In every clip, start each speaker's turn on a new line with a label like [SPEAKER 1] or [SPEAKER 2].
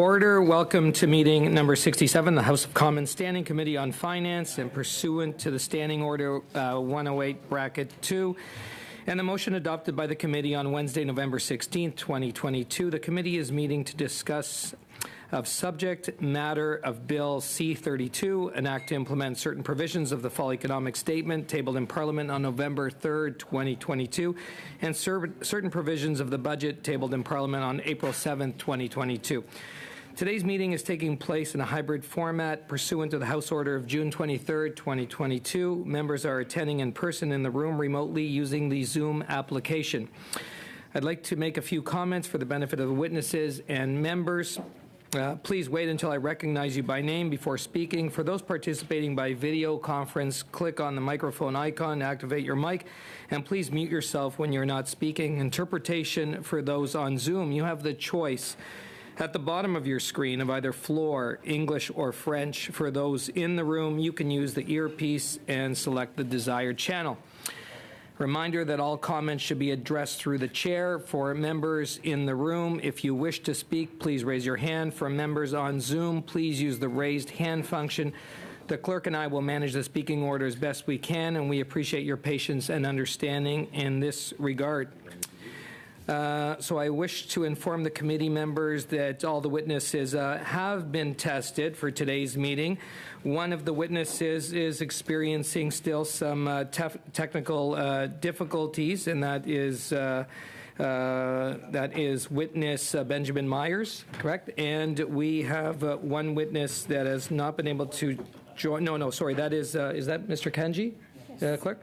[SPEAKER 1] order. Welcome to meeting number 67, the House of Commons Standing Committee on Finance, and pursuant to the Standing Order 108(2) and the motion adopted by the committee on Wednesday, November 16, 2022, the committee is meeting to discuss of subject matter of Bill C-32, an act to implement certain provisions of the Fall Economic Statement tabled in Parliament on November 3rd, 2022, and certain provisions of the budget tabled in Parliament on April 7th, 2022. Today's meeting is taking place in a hybrid format pursuant to the House Order of June 23rd, 2022. Members are attending in person in the room remotely using the Zoom application. I'd like to make a few comments for the benefit of the witnesses and members. Please wait until I recognize you by name before speaking. For those participating by video conference, click on the microphone icon, activate your mic, and please mute yourself when you're not speaking. Interpretation for those on Zoom, you have the choice at the bottom of your screen of either floor, English, or French. For those in the room, you can use the earpiece and select the desired channel. Reminder that all comments should be addressed through the chair. For members in the room, if you wish to speak, please raise your hand. For members on Zoom, please use the raised hand function. The clerk and I will manage the speaking order as best we can, and we appreciate your patience and understanding in this regard. So I wish to inform the committee members that all the witnesses have been tested for today's meeting. One of the witnesses is experiencing still some technical difficulties, and that is witness Benjamin Myers, correct? And we have one witness that has not been able to join. No, sorry, that is that Mr. Kenji, clerk?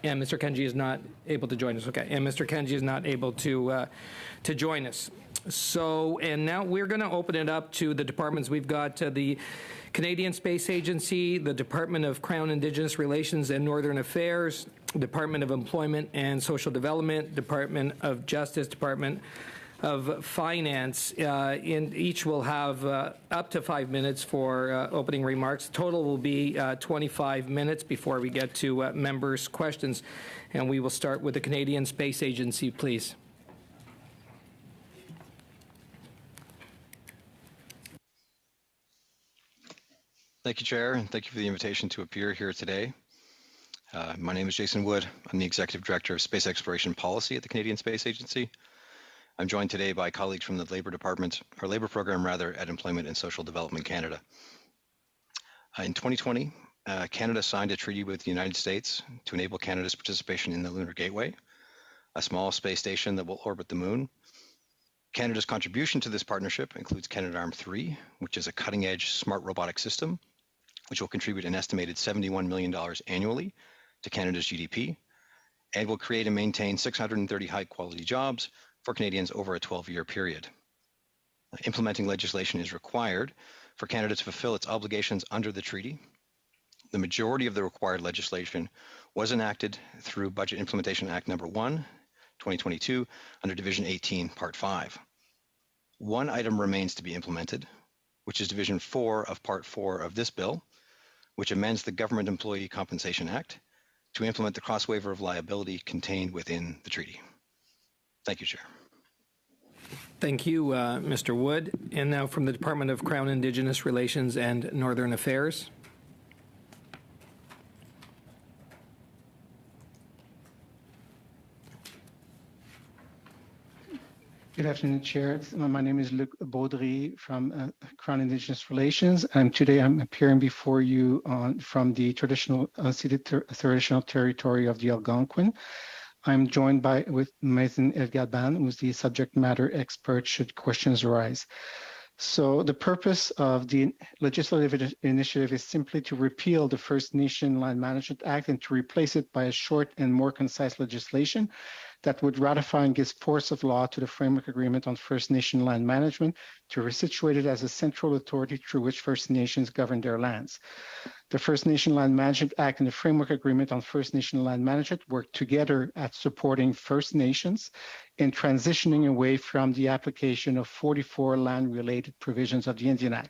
[SPEAKER 1] And Mr. Kenji is not able to join us. Okay, and Mr. Kenji is not able to join us. So, and now we're going to open it up to the departments. We've got the Canadian Space Agency, the Department of Crown Indigenous Relations and Northern Affairs, Department of Employment and Social Development, Department of Justice, Department of Finance. Each will have up to 5 minutes for opening remarks. Total will be 25 minutes before we get to members' questions. And we will start with the Canadian Space Agency, please.
[SPEAKER 2] Thank you, Chair, and thank you for the invitation to appear here today. My name is Jason Wood. I'm the Executive Director of Space Exploration Policy at the Canadian Space Agency. I'm joined today by colleagues from the Labour Department, or Labour Program rather, at Employment and Social Development Canada. In 2020, Canada signed a treaty with the United States to enable Canada's participation in the Lunar Gateway, a small space station that will orbit the moon. Canada's contribution to this partnership includes Canadarm3, which is a cutting-edge smart robotic system, which will contribute an estimated $71 million annually to Canada's GDP, and will create and maintain 630 high-quality jobs for Canadians over a 12-year period. Implementing legislation is required for Canada to fulfill its obligations under the treaty. The majority of the required legislation was enacted through Budget Implementation Act No. 1, 2022, under Division 18, Part 5. One item remains to be implemented, which is Division 4 of Part 4 of this bill, which amends the Government Employee Compensation Act to implement the cross-waiver of liability contained within the treaty. Thank you, Chair.
[SPEAKER 1] Thank you, Mr. Wood. And now from the Department of Crown Indigenous Relations and Northern Affairs.
[SPEAKER 3] Good afternoon, Chair. My name is Luc Baudry from Crown Indigenous Relations, and today I'm appearing before you from the traditional traditional territory of the Algonquin. I'm joined with Mazen El-Gadban, who's the subject matter expert should questions arise. So the purpose of the legislative initiative is simply to repeal the First Nation Land Management Act and to replace it by a short and more concise legislation that would ratify and give force of law to the Framework Agreement on First Nation Land Management to resituate it as a central authority through which First Nations govern their lands. The First Nation Land Management Act and the Framework Agreement on First Nation Land Management work together at supporting First Nations in transitioning away from the application of 44 land-related provisions of the Indian Act.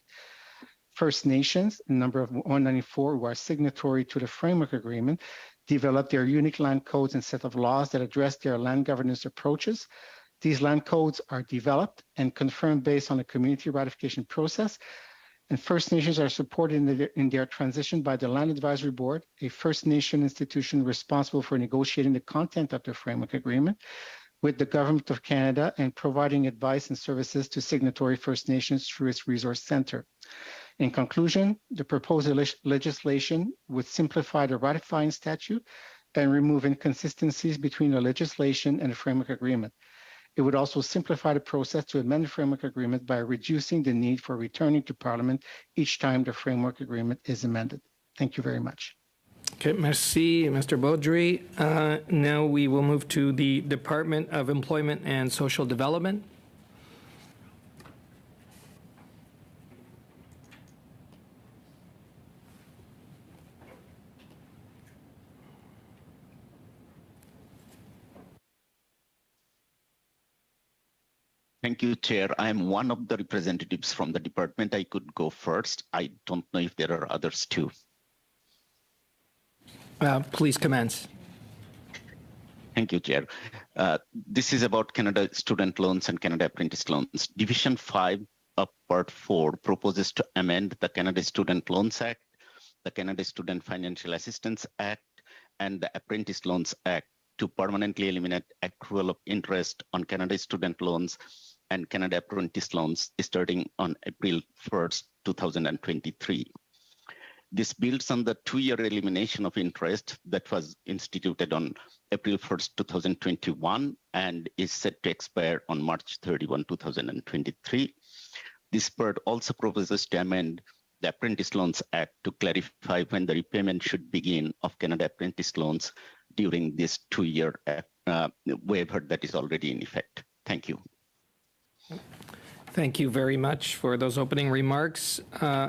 [SPEAKER 3] First Nations, a number of 194 who are signatory to the Framework Agreement, develop their unique land codes and set of laws that address their land governance approaches, These land codes are developed and confirmed based on a community ratification process, and First Nations are supported in their transition by the Land Advisory Board, a First Nation institution responsible for negotiating the content of the framework agreement with the Government of Canada and providing advice and services to signatory First Nations through its resource center. In conclusion, the proposed legislation would simplify the ratifying statute and remove inconsistencies between the legislation and the framework agreement. It would also simplify the process to amend the framework agreement by reducing the need for returning to Parliament each time the framework agreement is amended. Thank you very much.
[SPEAKER 1] Okay, merci, Mr. Baudry. Now we will move to the Department of Employment and Social Development.
[SPEAKER 4] Thank you, Chair. I'm one of the representatives from the department. I could go first. I don't know if there are others too.
[SPEAKER 1] Please commence.
[SPEAKER 4] Thank you, Chair. This is about Canada student loans and Canada apprentice loans. Division 5 of Part 4 proposes to amend the Canada Student Loans Act, the Canada Student Financial Assistance Act, and the Apprentice Loans Act to permanently eliminate accrual of interest on Canada student loans and Canada apprentice loans starting on April 1st, 2023. This builds on the 2-year elimination of interest that was instituted on April 1st, 2021, and is set to expire on March 31, 2023. This part also proposes to amend the Apprentice Loans Act to clarify when the repayment should begin of Canada apprentice loans during this 2-year waiver that is already in effect. Thank you.
[SPEAKER 1] Thank you very much for those opening remarks.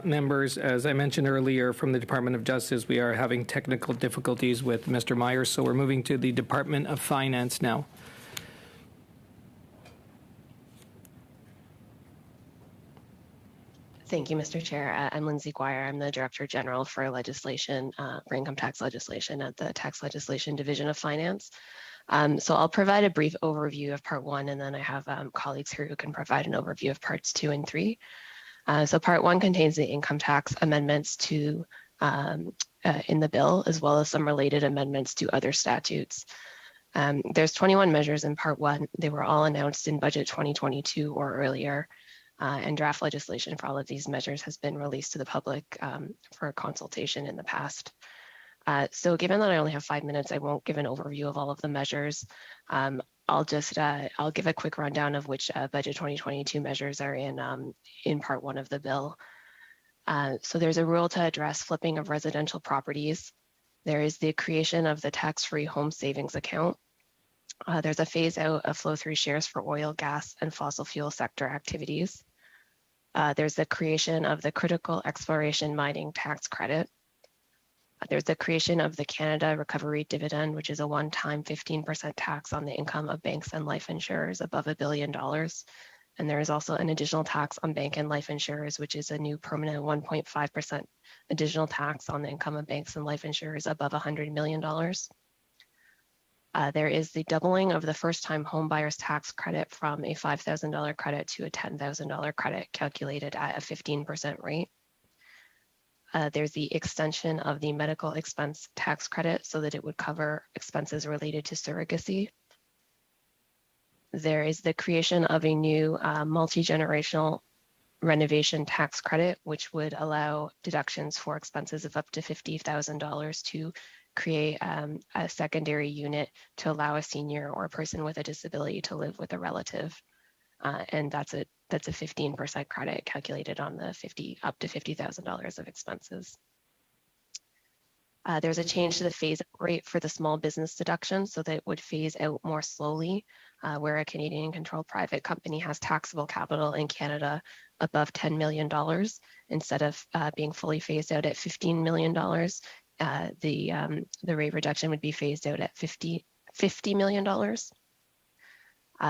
[SPEAKER 1] Members, as I mentioned earlier from the Department of Justice, we are having technical difficulties with Mr. Myers, so we're moving to the Department of Finance now.
[SPEAKER 5] Thank you, Mr. Chair. I'm Lindsay Guire. I'm the Director General for Legislation, for Income Tax Legislation at the Tax Legislation Division of Finance. So I'll provide a brief overview of Part 1, and then I have colleagues here who can provide an overview of Parts 2 and 3. So Part 1 contains the income tax amendments to in the bill, as well as some related amendments to other statutes. There's 21 measures in Part 1. They were all announced in Budget 2022 or earlier, and draft legislation for all of these measures has been released to the public for consultation in the past. So given that I only have 5 minutes, I won't give an overview of all of the measures. I'll give a quick rundown of which Budget 2022 measures are in Part 1 of the bill. So there's a rule to address flipping of residential properties. There is the creation of the tax-free home savings account. There's a phase out of flow-through shares for oil, gas, and fossil fuel sector activities. There's the creation of the critical exploration mining tax credit. There's the creation of the Canada Recovery Dividend, which is a one-time 15% tax on the income of banks and life insurers above $1 billion. And there is also an additional tax on bank and life insurers, which is a new permanent 1.5% additional tax on the income of banks and life insurers above $100 million. There is the doubling of the first-time home buyer's tax credit from a $5,000 credit to a $10,000 credit calculated at a 15% rate. There's the extension of the medical expense tax credit so that it would cover expenses related to surrogacy. There is the creation of a new multi-generational renovation tax credit, which would allow deductions for expenses of up to $50,000 to create a secondary unit to allow a senior or a person with a disability to live with a relative. And that's a 15% credit calculated on the up to $50,000 of expenses. There's a change to the phase rate for the small business deduction so that it would phase out more slowly, where a Canadian controlled private company has taxable capital in Canada above $10 million. Instead of being fully phased out at $15 million, the rate reduction would be phased out at $50 million.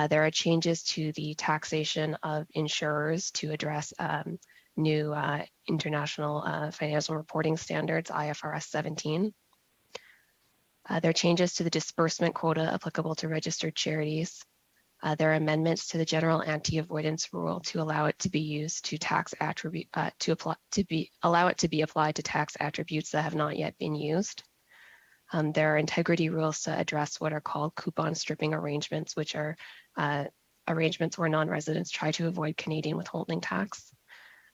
[SPEAKER 5] There are changes to the taxation of insurers to address new international financial reporting standards, IFRS 17. There are changes to the disbursement quota applicable to registered charities. There are amendments to the general anti-avoidance rule to allow it to be used to allow it to be applied to tax attributes that have not yet been used. There are integrity rules to address what are called coupon stripping arrangements, which are arrangements where non-residents try to avoid Canadian withholding tax.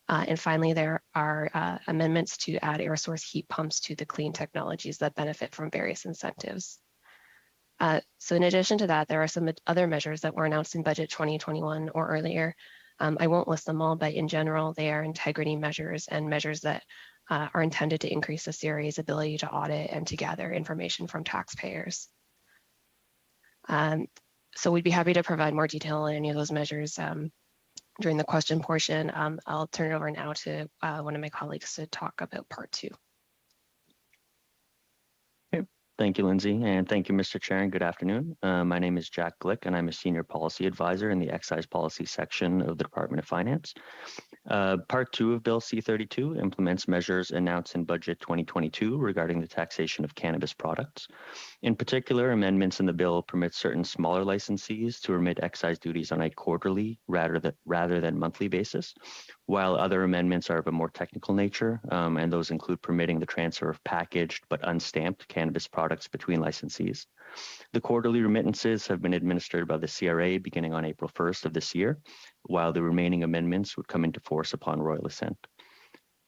[SPEAKER 5] And finally, there are amendments to add air source heat pumps to the clean technologies that benefit from various incentives. So in addition to that, there are some other measures that were announced in budget 2021 or earlier. I won't list them all, but in general, they are integrity measures and measures that are intended to increase the CRA's ability to audit and to gather information from taxpayers. So we'd be happy to provide more detail on any of those measures during the question portion. I'll turn it over now to one of my colleagues to talk about part 2.
[SPEAKER 6] Thank you, Lindsay, and thank you, Mr. Chair, and good afternoon. My name is Jack Glick, and I'm a Senior Policy Advisor in the Excise Policy section of the Department of Finance. Part 2 of Bill C-32 implements measures announced in Budget 2022 regarding the taxation of cannabis products. In particular, amendments in the bill permit certain smaller licensees to remit excise duties on a quarterly rather than monthly basis, while other amendments are of a more technical nature, and those include permitting the transfer of packaged but unstamped cannabis products between licensees. The quarterly remittances have been administered by the CRA beginning on April 1st of this year, while the remaining amendments would come into force upon royal assent.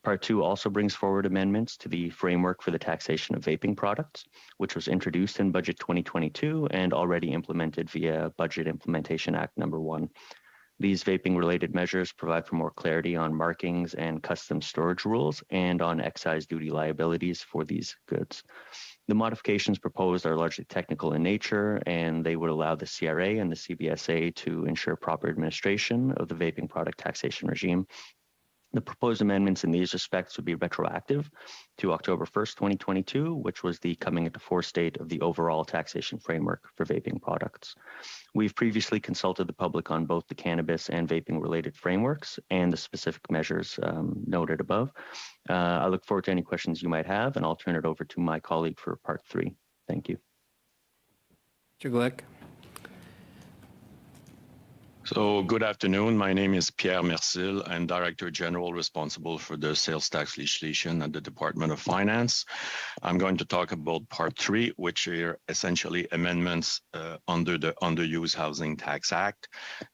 [SPEAKER 6] Part 2 also brings forward amendments to the framework for the taxation of vaping products, which was introduced in Budget 2022 and already implemented via Budget Implementation Act No. 1. These vaping-related measures provide for more clarity on markings and custom storage rules and on excise duty liabilities for these goods. The modifications proposed are largely technical in nature, and they would allow the CRA and the CBSA to ensure proper administration of the vaping product taxation regime. The proposed amendments in these respects would be retroactive to October 1st, 2022, which was the coming into force date of the overall taxation framework for vaping products. We've previously consulted the public on both the cannabis and vaping related frameworks and the specific measures noted above. I look forward to any questions you might have, and I'll turn it over to my colleague for part 3. Thank you.
[SPEAKER 1] Mr. Glick.
[SPEAKER 7] So good afternoon. My name is Pierre Mercil. I'm Director General responsible for the sales tax legislation at the Department of Finance. I'm going to talk about part 3, which are essentially amendments under the Underused Housing Tax Act.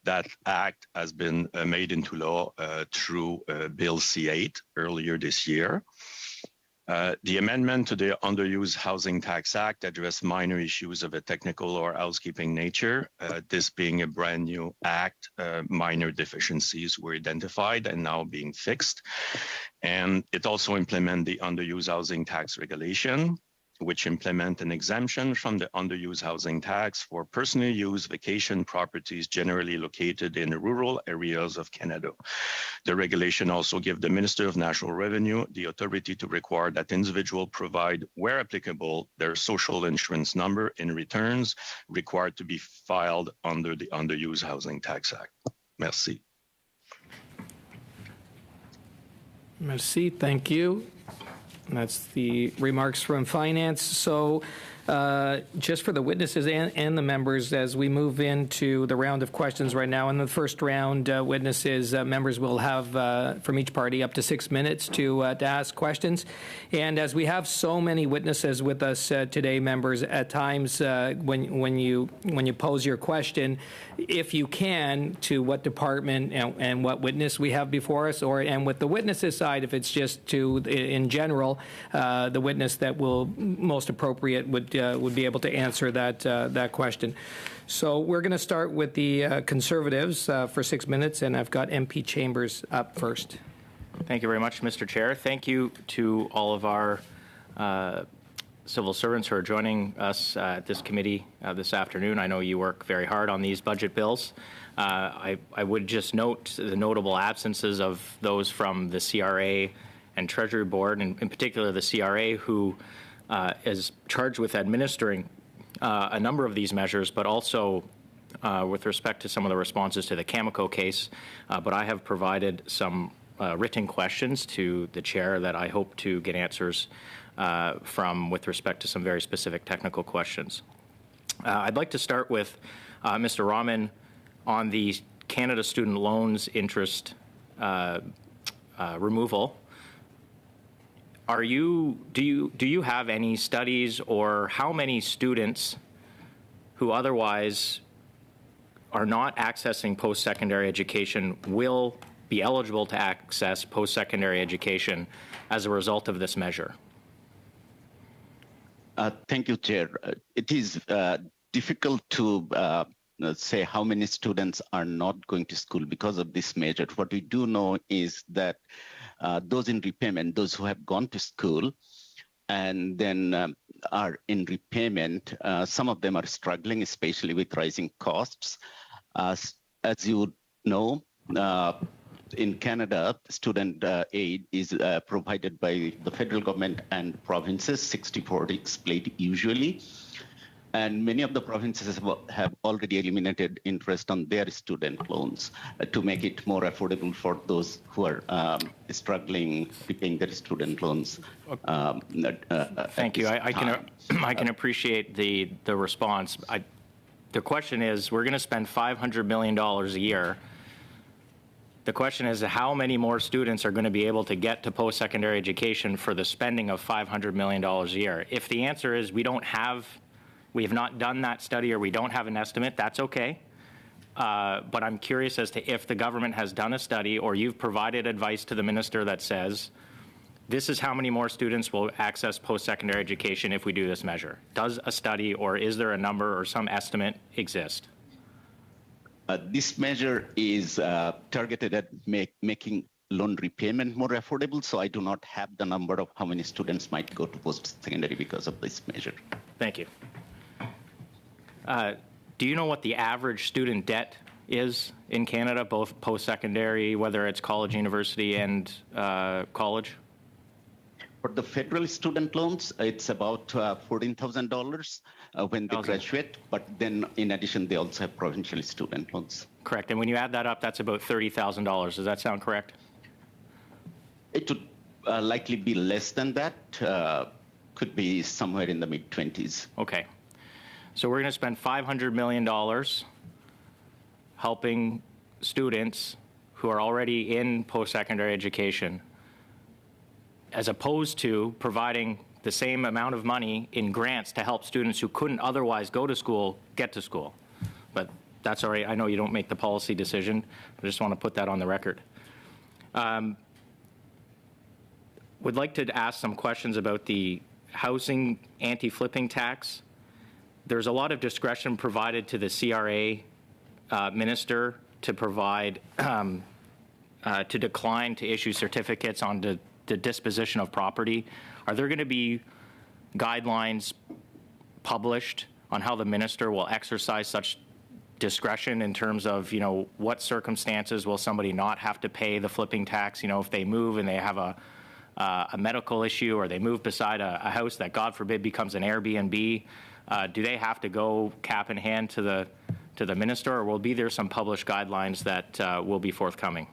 [SPEAKER 7] That act has been made into law through Bill C-8 earlier this year. The amendment to the Underused Housing Tax Act addressed minor issues of a technical or housekeeping nature. This being a brand new act, minor deficiencies were identified and now being fixed. And it also implemented the Underused Housing Tax Regulation, which implement an exemption from the underused housing tax for personal use vacation properties generally located in the rural areas of Canada. The regulation also gives the Minister of National Revenue the authority to require that individuals provide, where applicable, their social insurance number in returns required to be filed under the Underused Housing Tax Act. Merci.
[SPEAKER 1] Merci, thank you. That's the remarks from Finance. So just for the witnesses and the members, as we move into the round of questions right now, in the first round, witnesses, members will have from each party up to 6 minutes to ask questions. And as we have so many witnesses with us today, members, at times when you pose your question, if you can, to what department and what witness we have before us, and with the witnesses side, if it's just to, in general, the witness that will most appropriate would be able to answer that question. So we're going to start with the Conservatives for 6 minutes, and I've got MP Chambers up first.
[SPEAKER 8] Thank you very much, Mr. Chair. Thank you to all of our civil servants who are joining us at this committee this afternoon. I know you work very hard on these budget bills. I would just note the notable absences of those from the CRA and Treasury Board, and in particular the CRA, who is charged with administering a number of these measures, but also with respect to some of the responses to the Cameco case. But I have provided some written questions to the chair that I hope to get answers from with respect to some very specific technical questions. I'd like to start with Mr. Rahman on the Canada Student Loans interest removal. Do you have any studies or how many students who otherwise are not accessing post-secondary education will be eligible to access post-secondary education as a result of this measure?
[SPEAKER 4] Thank you, Chair. It is difficult to say how many students are not going to school because of this measure. What we do know is that those in repayment, those who have gone to school and then are in repayment, some of them are struggling, especially with rising costs. As you know, in Canada, student aid is provided by the federal government and provinces, 60-40 split usually. And many of the provinces have already eliminated interest on their student loans to make it more affordable for those who are struggling repaying their student loans.
[SPEAKER 8] Thank you. I can appreciate the response. The question is, we're going to spend $500 million a year. The question is, how many more students are going to be able to get to post-secondary education for the spending of $500 million a year? If the answer is we have not done that study or we don't have an estimate, that's okay. But I'm curious as to if the government has done a study or you've provided advice to the minister that says, this is how many more students will access post-secondary education if we do this measure. Does a study or is there a number or some estimate exist?
[SPEAKER 4] This measure is targeted at making loan repayment more affordable, so I do not have the number of how many students might go to post-secondary because of this measure.
[SPEAKER 8] Thank you. Do you know what the average student debt is in Canada, both post-secondary, whether it's college, university, and college?
[SPEAKER 4] For the federal student loans, it's about $14,000 when they graduate, but then in addition, they also have provincial student loans.
[SPEAKER 8] Correct, and when you add that up, that's about $30,000. Does that sound correct?
[SPEAKER 4] It would likely be less than that, could be somewhere in the mid-20s.
[SPEAKER 8] Okay, so we're going to spend $500 million helping students who are already in post-secondary education, as opposed to providing the same amount of money in grants to help students who couldn't otherwise go to school get to school. But that's all right. I know you don't make the policy decision. I just want to put that on the record. Would like to ask some questions about the housing anti-flipping tax. There's a lot of discretion provided to the CRA minister to provide, to decline to issue certificates on the disposition of property. Are there going to be guidelines published on how the minister will exercise such discretion in terms of, what circumstances will somebody not have to pay the flipping tax? If they move and they have a medical issue, or they move beside a house that, God forbid, becomes an Airbnb, do they have to go cap in hand to the minister, or will there some published guidelines that will be forthcoming?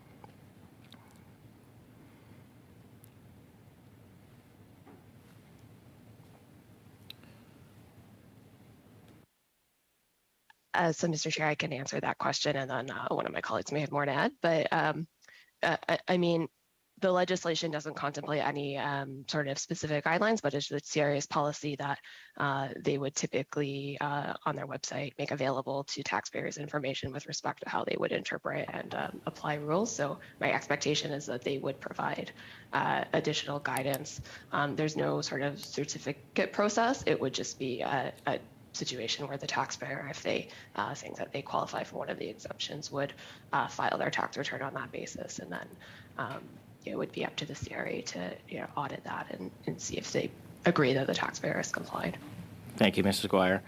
[SPEAKER 5] So, Mr. Chair, I can answer that question, and then one of my colleagues may have more to add. But I mean, the legislation doesn't contemplate any sort of specific guidelines, but it's the CRA's policy that they would typically, on their website, make available to taxpayers information with respect to how they would interpret and apply rules. So my expectation is that they would provide additional guidance. There's no sort of certificate process. It would just be a situation where the taxpayer, if they think that they qualify for one of the exemptions, would file their tax return on that basis, and then it would be up to the CRA to audit that and see if they agree that the taxpayer has complied.
[SPEAKER 8] Thank you, Mrs. Guire.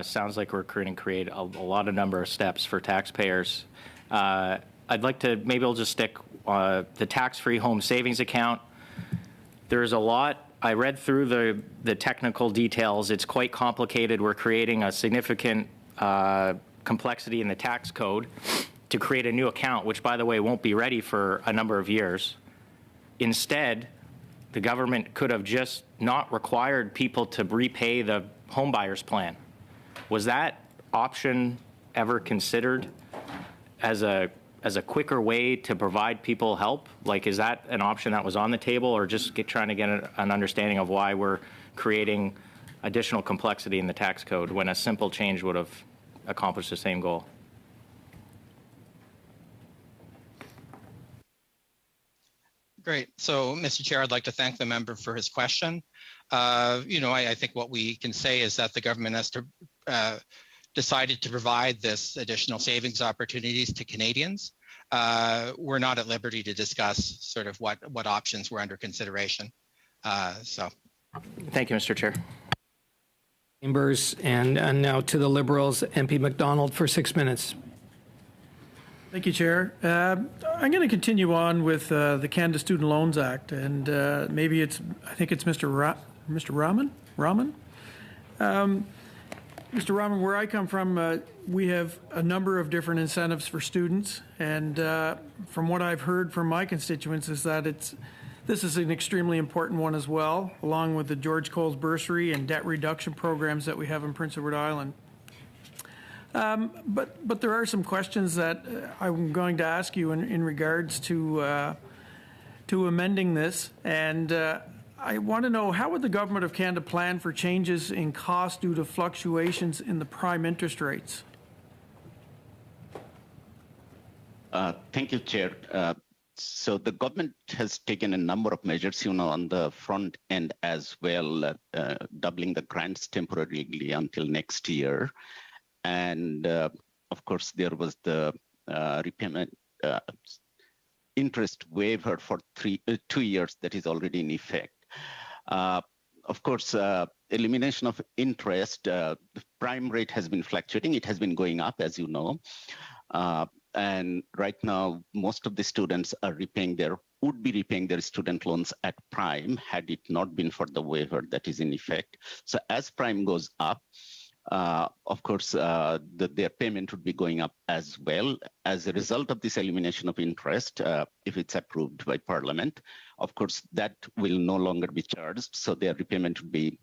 [SPEAKER 8] Sounds like we're going to create a lot of number of steps for taxpayers. I'd like to, maybe I'll just stick the tax-free home savings account. There's a lot. I read through the technical details. It's quite complicated. We're creating a significant complexity in the tax code to create a new account, which, by the way, won't be ready for a number of years. Instead, the government could have just not required people to repay the home buyer's plan. Was that option ever considered as a quicker way to provide people help? Like, is that an option that was on the table, or just trying to get an understanding of why we're creating additional complexity in the tax code when a simple change would have accomplished the same goal?
[SPEAKER 9] Great. So, Mr. Chair, I'd like to thank the member for his question. I think what we can say is that the government has decided to provide this additional savings opportunities to Canadians. We're not at liberty to discuss sort of what options were under consideration.
[SPEAKER 8] Thank you, Mr. Chair.
[SPEAKER 1] Chambers, and now to the Liberals, MP MacDonald for 6 minutes.
[SPEAKER 10] Thank you, Chair. I'm going to continue on with the Canada Student Loans Act, and maybe I think it's Mr. Rahman? Mr. Rahman, where I come from, we have a number of different incentives for students, and from what I've heard from my constituents is that this is an extremely important one as well, along with the George Coles bursary and debt reduction programs that we have in Prince Edward Island. But there are some questions that I'm going to ask you in regards to amending this, and I want to know, how would the Government of Canada plan for changes in cost due to fluctuations in the prime interest rates?
[SPEAKER 4] Thank you, Chair. So the government has taken a number of measures, on the front end as well, doubling the grants temporarily until next year. And of course, there was the repayment interest waiver for 2 years that is already in effect. Of course, elimination of interest, the prime rate has been fluctuating. It has been going up, as you know. And right now, most of the students would be repaying their student loans at prime had it not been for the waiver that is in effect. So as prime goes up, of course, their payment would be going up as well. As a result of this elimination of interest, if it's approved by Parliament, of course, that will no longer be charged. So their repayment would be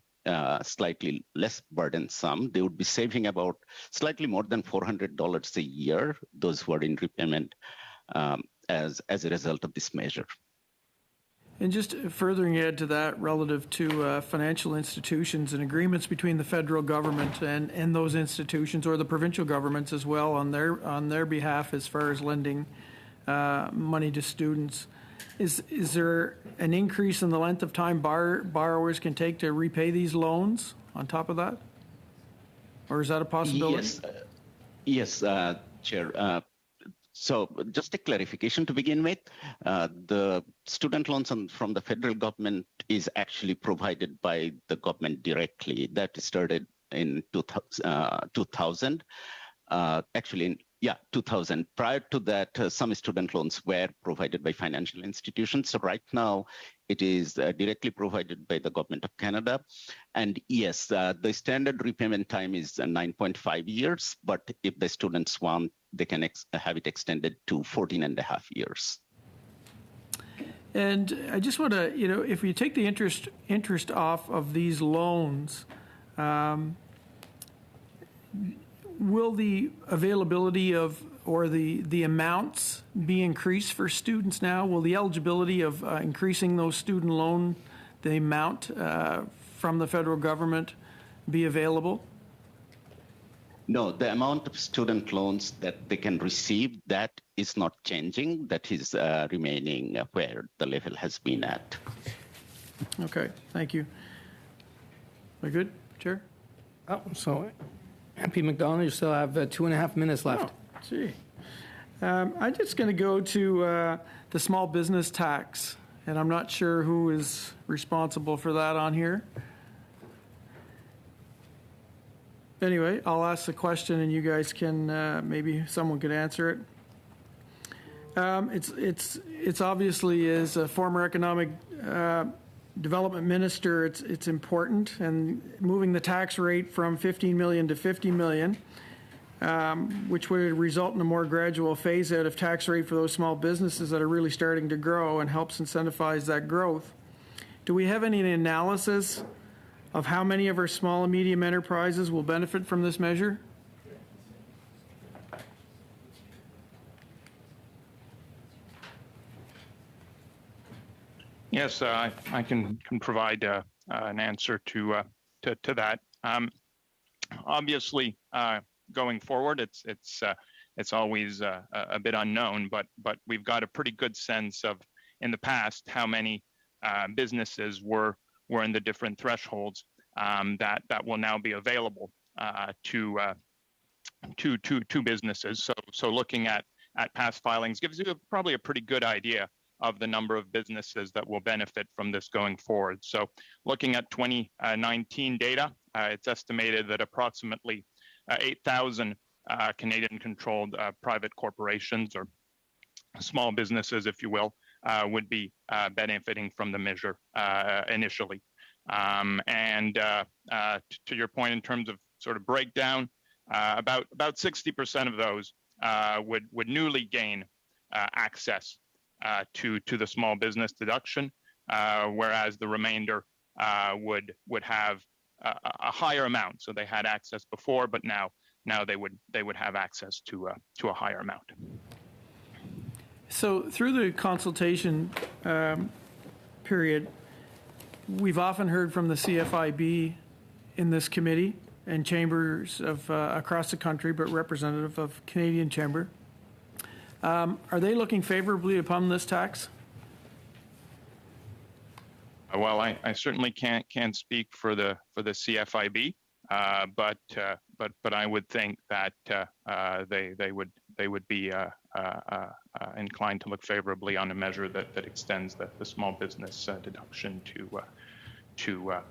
[SPEAKER 4] slightly less burdensome. They would be saving about slightly more than $400 a year, those who are in repayment, as a result of this measure.
[SPEAKER 10] And just furthering add to that, relative to financial institutions and agreements between the federal government and those institutions, or the provincial governments as well, on their behalf as far as lending money to students, is there an increase in the length of time borrowers can take to repay these loans on top of that, or is that a possibility?
[SPEAKER 4] Yes, Chair. So just a clarification to begin with, the student loans from the federal government is actually provided by the government directly. That started in 2000. 2000. Prior to that, some student loans were provided by financial institutions. So right now, it is directly provided by the Government of Canada. And yes, the standard repayment time is 9.5 years, but if the students want, they can have it extended to 14 and a half years.
[SPEAKER 10] And I just want to, if you take the interest off of these loans, will the availability of, or the amounts be increased for students now? Will the eligibility of increasing those student loan, the amount from the federal government be available?
[SPEAKER 4] No, the amount of student loans that they can receive, that is not changing. That is remaining where the level has been at.
[SPEAKER 10] Okay, thank you. Are we good, Chair?
[SPEAKER 1] Oh, so MP MacDonald, you still have 2.5 minutes left.
[SPEAKER 10] Oh, gee. I'm just going to go to the small business tax, and I'm not sure who is responsible for that on here. Anyway, I'll ask the question, and you guys can maybe someone could answer it. It's obviously, as a former economic development minister, it's important, and moving the tax rate from 15 million to 50 million, which would result in a more gradual phase out of tax rate for those small businesses that are really starting to grow, and helps incentivize that growth. Do we have any analysis of how many of our small and medium enterprises will benefit from this measure?
[SPEAKER 11] Yes, I can provide an answer to that. Obviously, going forward, it's always a bit unknown, but we've got a pretty good sense of in the past how many businesses were in the different thresholds that will now be available to businesses. So looking at past filings gives you probably a pretty good idea of the number of businesses that will benefit from this going forward. So looking at 2019 data, it's estimated that approximately 8,000 Canadian-controlled private corporations or small businesses, if you will, would be benefiting from the measure initially. And to your point in terms of sort of breakdown, about 60% of those would newly gain access to the small business deduction, whereas the remainder would have a higher amount. So they had access before, but now they would have access to a higher amount.
[SPEAKER 10] So through the consultation period, we've often heard from the CFIB in this committee and chambers of across the country, but representative of Canadian Chamber. Are they looking favorably upon this tax?
[SPEAKER 11] Well, I certainly can't speak for the CFIB, but I would think that they would be inclined to look favorably on a measure that extends the small business deduction to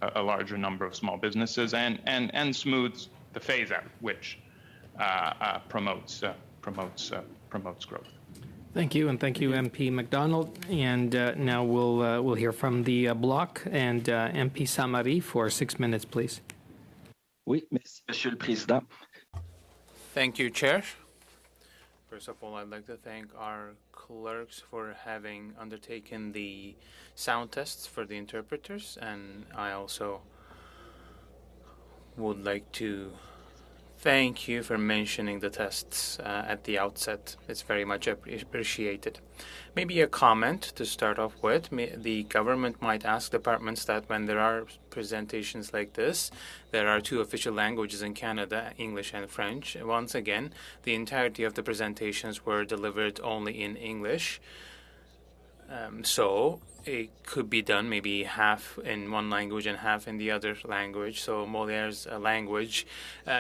[SPEAKER 11] a larger number of small businesses and smooths the phase out, which promotes growth.
[SPEAKER 1] Thank you, and thank you, MP MacDonald. And now we'll hear from the bloc and MP Samari for 6 minutes, please.
[SPEAKER 12] Oui, merci, Monsieur le Président.
[SPEAKER 13] Thank you, Chair. First of all, I'd like to thank our clerks for having undertaken the sound tests for the interpreters, and I also would like to thank you for mentioning the tests at the outset. It's very much appreciated. Maybe a comment to start off with. The government might ask departments that when there are presentations like this, there are two official languages in Canada, English and French. Once again, the entirety of the presentations were delivered only in English. So it could be done maybe half in one language and half in the other language. So Moliere's language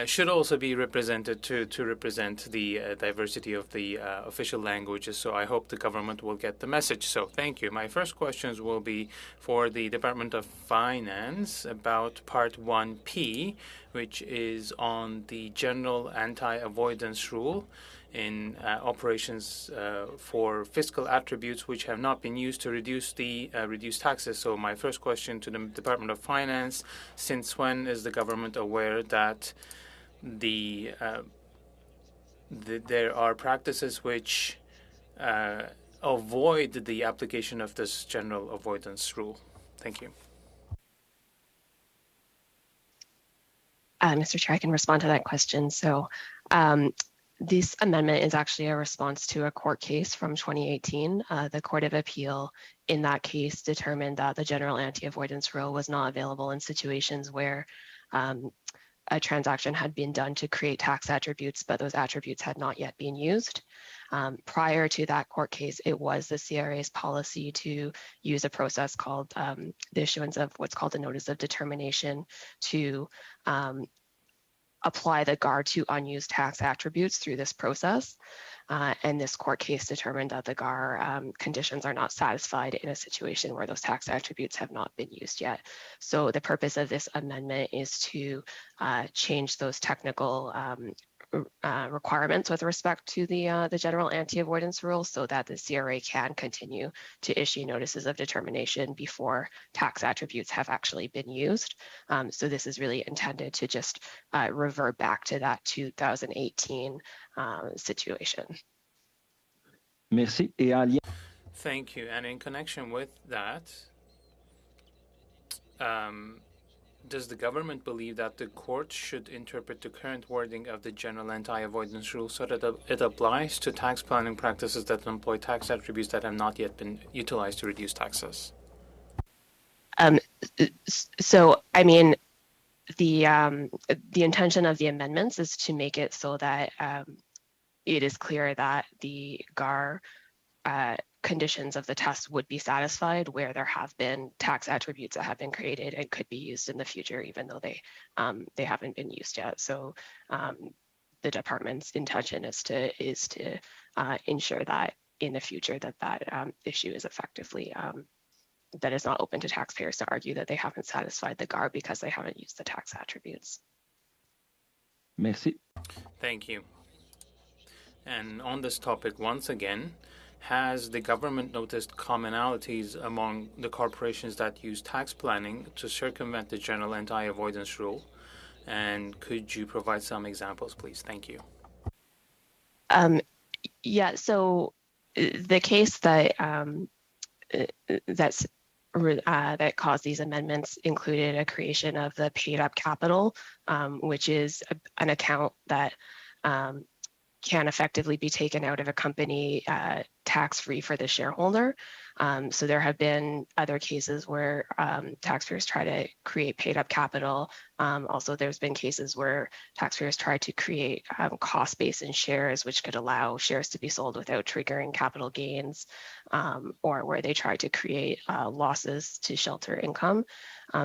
[SPEAKER 13] should also be represented to represent the diversity of the official languages. So I hope the government will get the message. So thank you. My first questions will be for the Department of Finance about Part 1P, which is on the general anti-avoidance rule in operations for fiscal attributes which have not been used to reduce the reduced taxes. So my first question to the Department of Finance: since when is the government aware that there are practices which avoid the application of this general avoidance rule? Thank you.
[SPEAKER 5] Mr. Chair, I can respond to that question. So this amendment is actually a response to a court case from 2018. The Court of Appeal in that case determined that the general anti-avoidance rule was not available in situations where a transaction had been done to create tax attributes, but those attributes had not yet been used. Prior to that court case, it was the CRA's policy to use a process called the issuance of what's called a notice of determination to apply the GAR to unused tax attributes through this process. And this court case determined that the GAR conditions are not satisfied in a situation where those tax attributes have not been used yet. So the purpose of this amendment is to change those technical requirements with respect to the general anti-avoidance rule so that the CRA can continue to issue notices of determination before tax attributes have actually been used. So this is really intended to just revert back to that 2018 situation.
[SPEAKER 12] Merci.
[SPEAKER 13] Thank you. And in connection with that, Does the government believe that the court should interpret the current wording of the general anti-avoidance rule so that it applies to tax planning practices that employ tax attributes that have not yet been utilized to reduce taxes?
[SPEAKER 5] So, I mean, the intention of the amendments is to make it so that it is clear that the GAR conditions of the test would be satisfied where there have been tax attributes that have been created and could be used in the future, even though they haven't been used yet. So the department's intention is to ensure that in the future that issue is effectively that is not open to taxpayers to argue that they haven't satisfied the GAR because they haven't used the tax attributes.
[SPEAKER 12] Merci.
[SPEAKER 13] Thank you. And on this topic, once again, has the government noticed commonalities among the corporations that use tax planning to circumvent the general anti-avoidance rule? And could you provide some examples, please? Thank you.
[SPEAKER 5] Yeah, so the case that that caused these amendments included a creation of the paid-up capital, which is an account that can effectively be taken out of a company tax-free for the shareholder. So there have been other cases where taxpayers try to create paid-up capital. Also, there's been cases where taxpayers try to create cost base in shares, which could allow shares to be sold without triggering capital gains, or where they try to create losses to shelter income.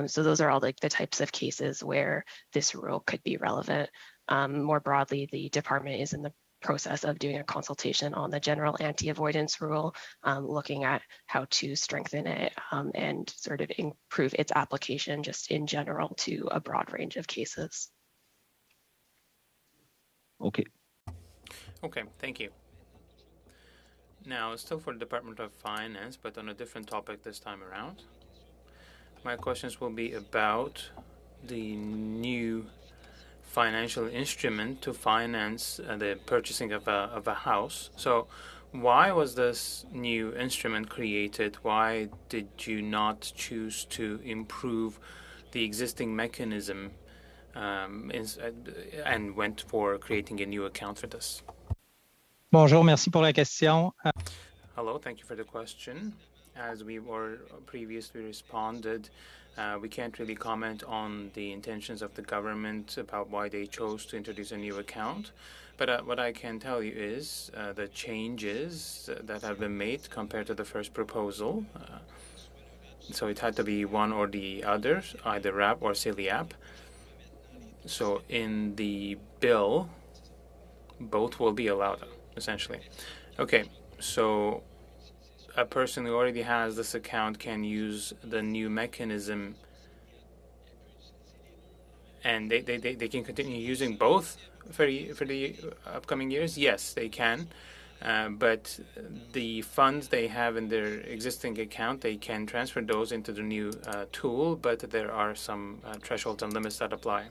[SPEAKER 5] So those are all like the types of cases where this rule could be relevant. More broadly, the department is in the process of doing a consultation on the general anti-avoidance rule, looking at how to strengthen it and sort of improve its application just in general to a broad range of cases.
[SPEAKER 12] Okay.
[SPEAKER 13] Okay, thank you. Now, still for the Department of Finance, but on a different topic this time around. My questions will be about the new financial instrument to finance the purchasing of a house. So why was this new instrument created? Why did you not choose to improve the existing mechanism and went for creating a new account for this?
[SPEAKER 14] Bonjour, merci pour la question.
[SPEAKER 13] Hello, thank you for the question. As we were previously responded, we can't really comment on the intentions of the government about why they chose to introduce a new account. But what I can tell you is the changes that have been made compared to the first proposal. So it had to be one or the other, either RAP or CELIAP. So in the bill, both will be allowed, essentially. Okay, so a person who already has this account can use the new mechanism and they can continue using both for the upcoming years? Yes, they can. But the funds they have in their existing account, they can transfer those into the new tool, but there are some thresholds and limits that apply.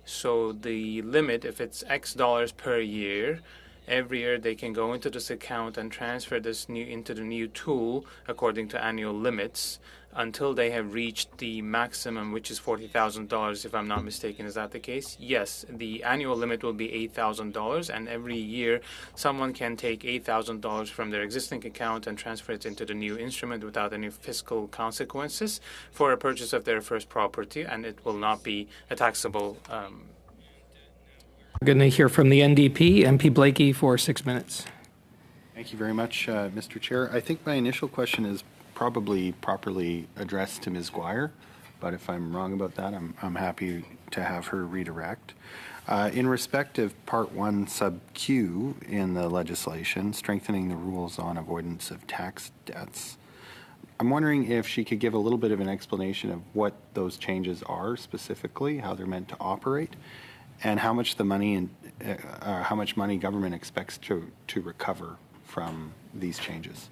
[SPEAKER 13] So the limit, if it's X dollars per year, every year they can go into this account and transfer this into the new tool according to annual limits until they have reached the maximum, which is $40,000, if I'm not mistaken. Is that the case? Yes, the annual limit will be $8,000, and every year someone can take $8,000 from their existing account and transfer it into the new instrument without any fiscal consequences for a purchase of their first property, and it will not be a taxable.
[SPEAKER 1] We're going to hear from the NDP, MP Blakey, for 6 minutes.
[SPEAKER 15] Thank you very much, Mr. Chair. I think my initial question is probably properly addressed to Ms. Guire, but if I'm wrong about that, I'm happy to have her redirect. In respect of Part 1 Sub Q in the legislation, strengthening the rules on avoidance of tax debts, I'm wondering if she could give a little bit of an explanation of what those changes are specifically, how they're meant to operate, and how much money government expects to recover from these changes.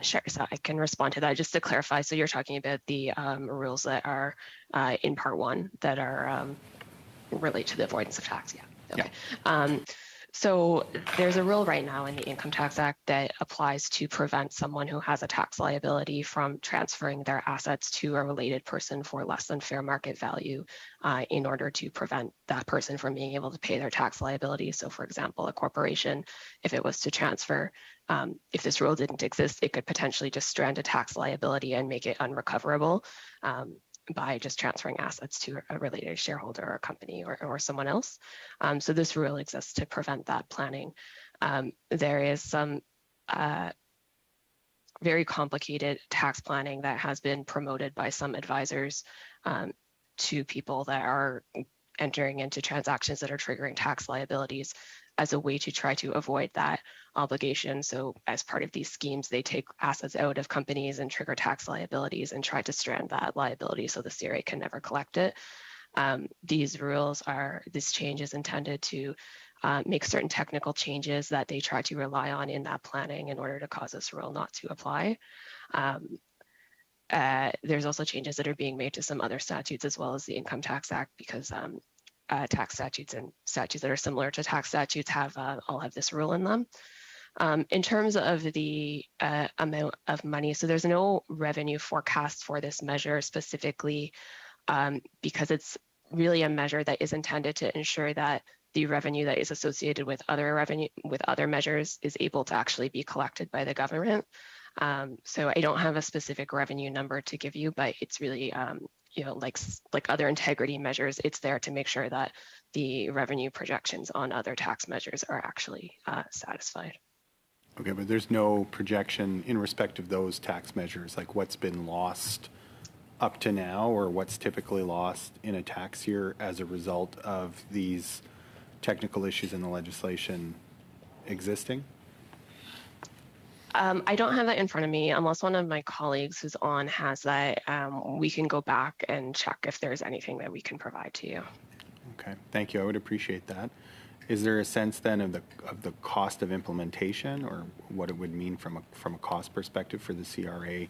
[SPEAKER 5] Sure, so I can respond to that. Just to clarify, so you're talking about the rules that are in Part 1 that are relate to the avoidance of tax, yeah. Okay. Yeah. So there's a rule right now in the Income Tax Act that applies to prevent someone who has a tax liability from transferring their assets to a related person for less than fair market value in order to prevent that person from being able to pay their tax liability. So for example, a corporation, if it was to transfer, if this rule didn't exist, it could potentially just strand a tax liability and make it unrecoverable by just transferring assets to a related shareholder or a company or someone else. So this rule exists to prevent that planning. There is some very complicated tax planning that has been promoted by some advisors to people that are entering into transactions that are triggering tax liabilities as a way to try to avoid that obligation. So as part of these schemes, they take assets out of companies and trigger tax liabilities and try to strand that liability so the CRA can never collect it. This change is intended to make certain technical changes that they try to rely on in that planning in order to cause this rule not to apply. There's also changes that are being made to some other statutes as well as the Income Tax Act because tax statutes and statutes that are similar to tax statutes all have this rule in them. In terms of the amount of money, so there's no revenue forecast for this measure specifically because it's really a measure that is intended to ensure that the revenue that is associated with other measures is able to actually be collected by the government. So I don't have a specific revenue number to give you, but it's really like other integrity measures, it's there to make sure that the revenue projections on other tax measures are actually satisfied.
[SPEAKER 15] Okay, but there's no projection in respect of those tax measures, like what's been lost up to now or what's typically lost in a tax year as a result of these technical issues in the legislation existing?
[SPEAKER 5] I don't have that in front of me. Unless one of my colleagues who's on has that, we can go back and check if there's anything that we can provide to you.
[SPEAKER 15] Okay, thank you. I would appreciate that. Is there a sense then of the cost of implementation or what it would mean from a cost perspective for the CRA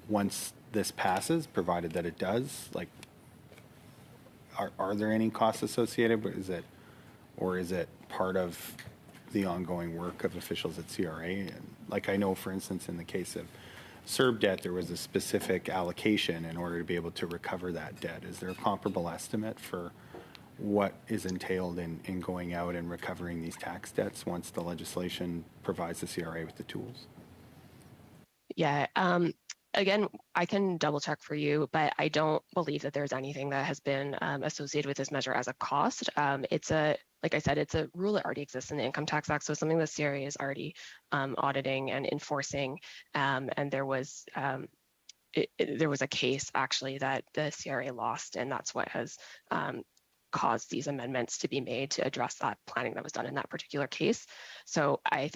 [SPEAKER 15] once this passes, provided that it does? Like, are there any costs associated? Or is it part of the ongoing work of officials at CRA? And like I know, for instance, in the case of CERB debt, there was a specific allocation in order to be able to recover that debt. Is there a comparable estimate for what is entailed in going out and recovering these tax debts once the legislation provides the CRA with the tools?
[SPEAKER 5] Yeah. Again, I can double check for you, but I don't believe that there's anything that has been associated with this measure as a cost. Like I said, it's a rule that already exists in the Income Tax Act, so something the CRA is already auditing and enforcing. And there was a case actually that the CRA lost, and that's what has caused these amendments to be made to address that planning that was done in that particular case. So I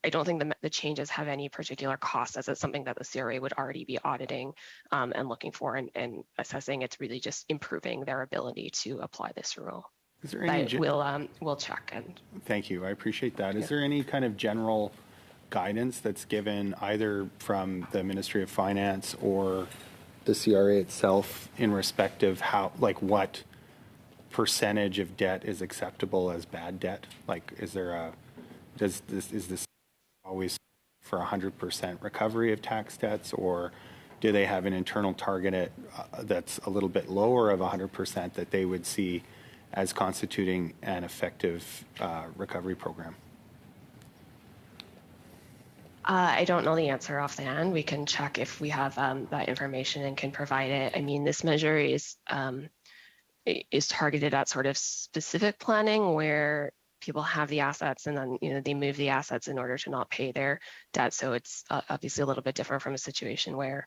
[SPEAKER 5] don't think the changes have any particular cost, as it's something that the CRA would already be auditing and looking for and assessing. It's really just improving their ability to apply this rule.
[SPEAKER 15] Is there any?
[SPEAKER 5] We'll check. And
[SPEAKER 15] thank you. I appreciate that. Is there any kind of general guidance that's given either from the Ministry of Finance or the CRA itself in respect of what percentage of debt is acceptable as bad debt? Like, is this always for 100% recovery of tax debts, or do they have an internal target that's a little bit lower of 100% that they would see as constituting an effective recovery program?
[SPEAKER 5] I don't know the answer offhand. We can check if we have that information and can provide it. I mean, this measure is targeted at sort of specific planning where people have the assets and then they move the assets in order to not pay their debt. So it's obviously a little bit different from a situation where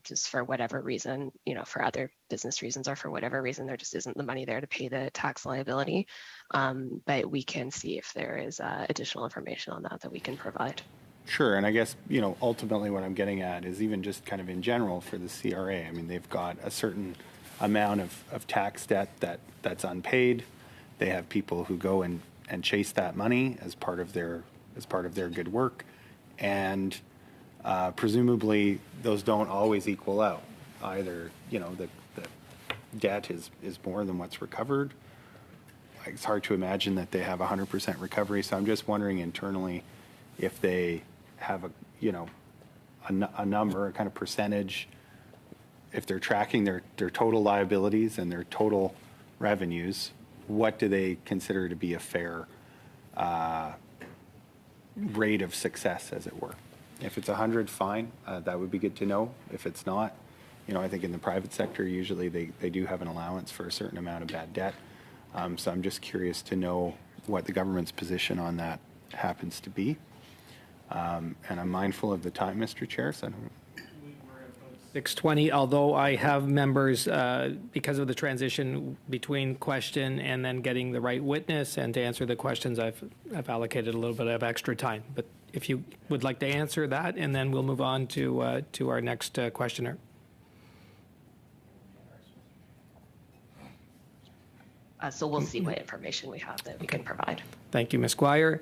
[SPEAKER 5] just for whatever reason, for other business reasons or for whatever reason, there just isn't the money there to pay the tax liability. But we can see if there is additional information on that we can provide.
[SPEAKER 15] Sure, and I guess, ultimately what I'm getting at is even just kind of in general for the CRA, I mean, they've got a certain amount of tax debt that's unpaid. They have people who go and chase that money as part of their good work, and presumably those don't always equal out. Either the debt is more than what's recovered, it's hard to imagine that they have 100% recovery. So I'm just wondering internally if they have a, you know, a number, a kind of percentage, if they're tracking their total liabilities and their total revenues, what do they consider to be a fair rate of success, as it were? If it's 100, fine. That would be good to know. If it's not, you know, I think in the private sector, usually they do have an allowance for a certain amount of bad debt. So I'm just curious to know what the government's position on that happens to be. And I'm mindful of the time, Mr. Chair, so I don't...
[SPEAKER 1] 6:20, although I have members, because of the transition between question and then getting the right witness and to answer the questions, I've allocated a little bit of extra time. But if you would like to answer that, and then we'll move on to our next questioner.
[SPEAKER 5] So we'll see what information we have that we can provide.
[SPEAKER 1] Thank you, Ms. Squire.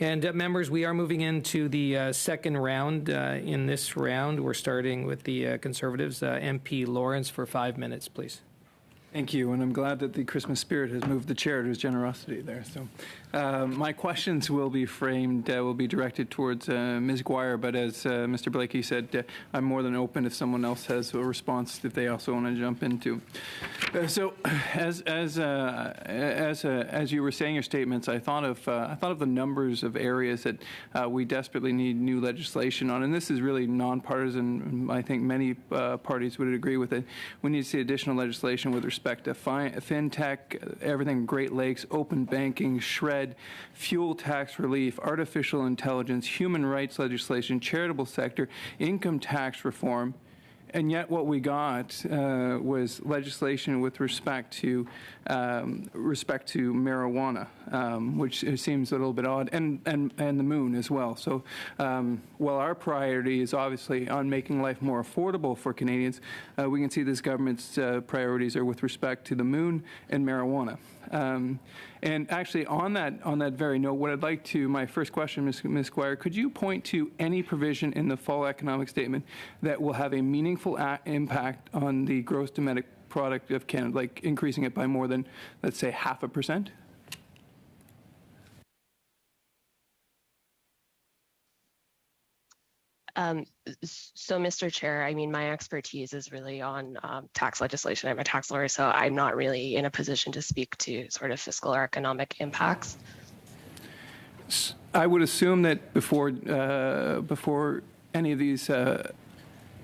[SPEAKER 1] And members, we are moving into the second round. In this round, we're starting with the Conservatives. MP Lawrence for 5 minutes, please.
[SPEAKER 12] Thank you, and I'm glad that the Christmas spirit has moved the chair to his generosity there. So, my questions will be framed, will be directed towards Ms. Guire, but as Mr. Blakey said, I'm more than open if someone else has a response that they also want to jump into. So, as you were saying your statements, I thought of the numbers of areas that we desperately need new legislation on, and this is really nonpartisan. I think many parties would agree with it. We need to see additional legislation with respect to fintech, everything Great Lakes, open banking, SHRED, fuel tax relief, artificial intelligence, human rights legislation, charitable sector, income tax reform. And yet what we got was legislation with respect to marijuana, which seems a little bit odd, and the moon as well. So while our priority is obviously on making life more affordable for Canadians, we can see this government's priorities are with respect to the moon and marijuana. And actually, on that very note, what I'd like to, my first question, Ms. Squire, could you point to any provision in the fall economic statement that will have a meaningful impact on the gross domestic product of Canada, like increasing it by more than, let's say, 0.5%?
[SPEAKER 5] So, Mr. Chair, I mean, my expertise is really on tax legislation. I'm a tax lawyer, so I'm not really in a position to speak to sort of fiscal or economic impacts.
[SPEAKER 12] I would assume that before any of these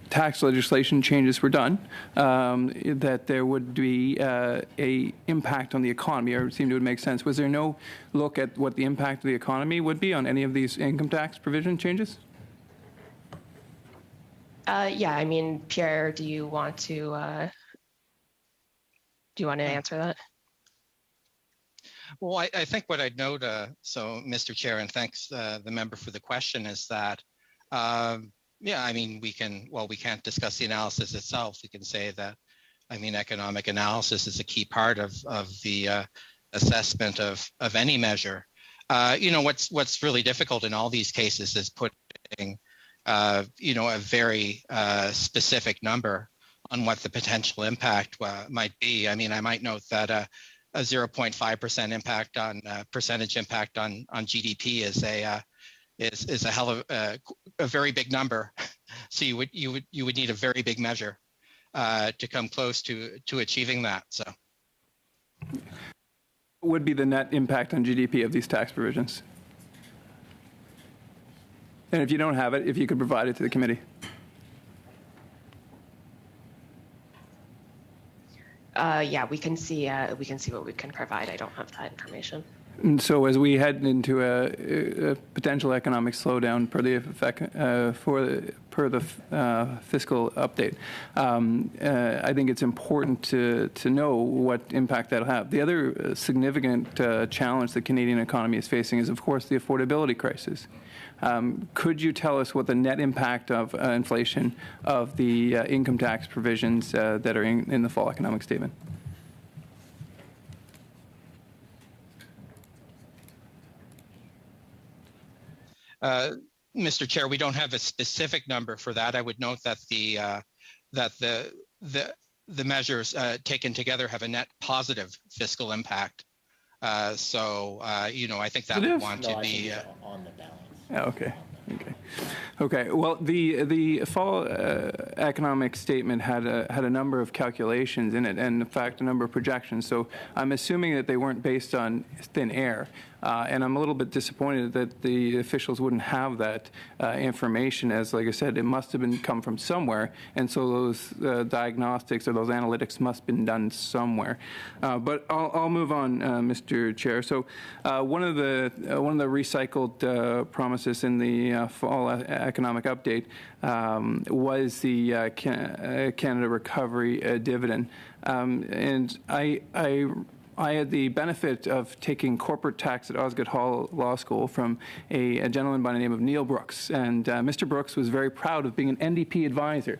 [SPEAKER 12] tax legislation changes were done, that there would be a impact on the economy, or it seemed it would make sense. Was there no look at what the impact of the economy would be on any of these income tax provision changes?
[SPEAKER 5] Yeah, I mean, Pierre, do you want to answer that?
[SPEAKER 9] Well, I think what I'd note, so Mr. Chair, and thanks the member for the question, is that, yeah, I mean, we can't discuss the analysis itself. We can say that, I mean, economic analysis is a key part of the assessment of any measure. You know, what's really difficult in all these cases is putting you know, a very specific number on what the potential impact might be. I mean, I might note that a 0.5% impact on percentage impact on GDP is a hell of a very big number. So you would need a very big measure to come close to achieving that. So,
[SPEAKER 12] what would be the net impact on GDP of these tax provisions? And if you don't have it, if you could provide it to the committee.
[SPEAKER 5] Yeah, we can see what we can provide. I don't have that information.
[SPEAKER 12] And so as we head into a potential economic slowdown per the fiscal update, I think it's important to know what impact that'll have. The other significant challenge the Canadian economy is facing is, of course, the affordability crisis. Could you tell us what the net impact of inflation of the income tax provisions that are in the fall economic statement?
[SPEAKER 9] Mr. Chair, we don't have a specific number for that. I would note that the measures taken together have a net positive fiscal impact I think that would want to be
[SPEAKER 12] on the balance. Okay. Okay. Well, the fall economic statement had a number of calculations in it, and in fact, a number of projections. So I'm assuming that they weren't based on thin air. And I'm a little bit disappointed that the officials wouldn't have that information, as, like I said, it must have come from somewhere, and so those diagnostics or those analytics must have been done somewhere. But I'll move on, Mr. Chair. So one of the recycled promises in the fall economic update was the Canada Recovery Dividend, and I had the benefit of taking corporate tax at Osgoode Hall Law School from a gentleman by the name of Neil Brooks. And Mr. Brooks was very proud of being an NDP advisor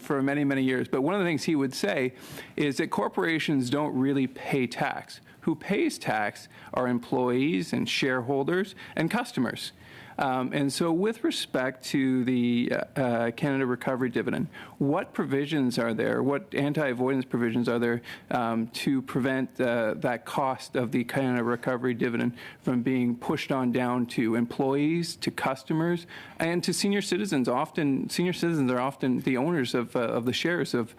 [SPEAKER 12] for many, many years. But one of the things he would say is that corporations don't really pay tax. Who pays tax are employees and shareholders and customers. And so with respect to the Canada Recovery Dividend, what provisions are there, what anti-avoidance provisions are there to prevent that cost of the Canada Recovery Dividend from being pushed on down to employees, to customers, and to senior citizens? Senior citizens are often the owners of the shares of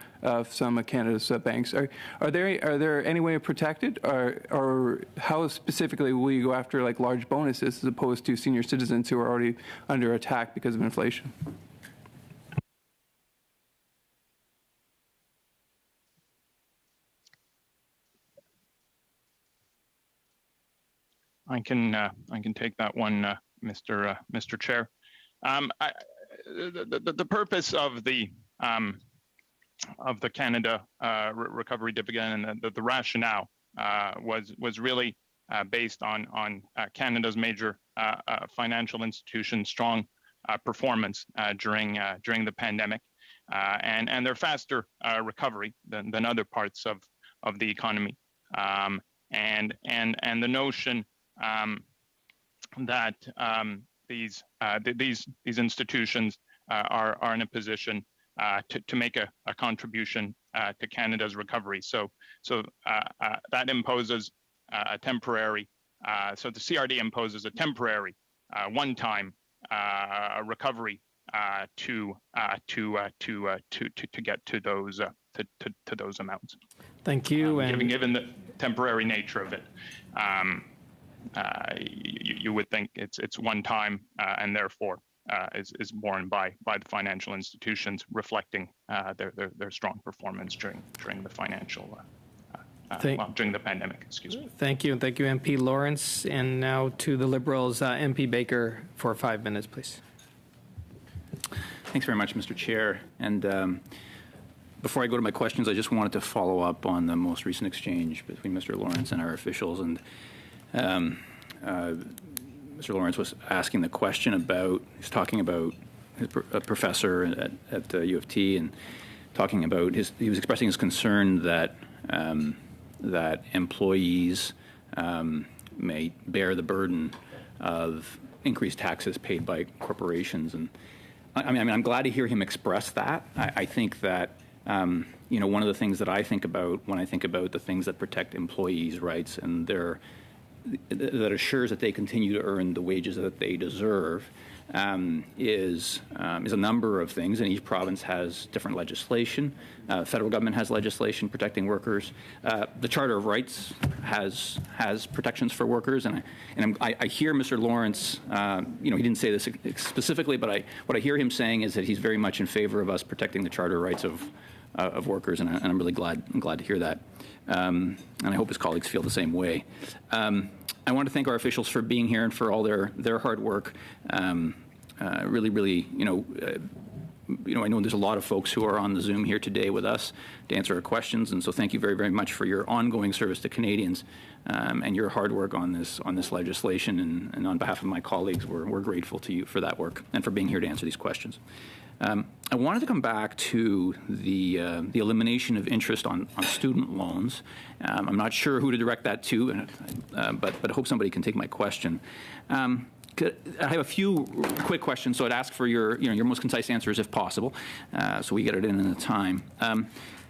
[SPEAKER 12] some of Canada's banks. Are there any way of protected, or how specifically will you go after like large bonuses as opposed to senior citizens who are already under attack because of inflation?
[SPEAKER 11] I can take that one, Mr. Chair. The purpose of the Canada Recovery Dividend and the rationale was really based on Canada's major financial institutions' strong performance during the pandemic and their faster recovery than other parts of the economy, and the notion that these institutions are in a position to make a contribution to Canada's recovery. So that imposes a temporary. So the CRD imposes a temporary, one-time recovery to get to those amounts.
[SPEAKER 1] Thank you.
[SPEAKER 11] Given the temporary nature of it, you would think it's one time and therefore is borne by the financial institutions, reflecting their strong performance during the financial during the pandemic. Excuse me.
[SPEAKER 1] Thank you, and thank you, MP Lawrence. And now to the Liberals, MP Baker for 5 minutes, please.
[SPEAKER 16] Thanks very much, Mr. Chair. And before I go to my questions, I just wanted to follow up on the most recent exchange between Mr. Lawrence and our officials. And Mr. Lawrence was asking the question about, he's talking about a professor at U of T, and talking about he was expressing his concern that that employees may bear the burden of increased taxes paid by corporations. And I mean, I'm glad to hear him express that. I think that one of the things that I think about when I think about the things that protect employees' rights and that assures that they continue to earn the wages that they deserve is a number of things, and each province has different legislation. Federal government has legislation protecting workers. The Charter of Rights has protections for workers, and I hear Mr. Lawrence. He didn't say this specifically, but what I hear him saying is that he's very much in favor of us protecting the Charter rights of workers, and I'm really glad to hear that. And I hope his colleagues feel the same way. I want to thank our officials for being here and for all their hard work. Really, I know there's a lot of folks who are on the Zoom here today with us to answer our questions, and so thank you very, very much for your ongoing service to Canadians and your hard work on this legislation. And on behalf of my colleagues, we're grateful to you for that work and for being here to answer these questions. I wanted to come back to the elimination of interest on student loans. I'm not sure who to direct that to, but I hope somebody can take my question. I have a few quick questions, so I'd ask for your most concise answers if possible, so we get it in the time.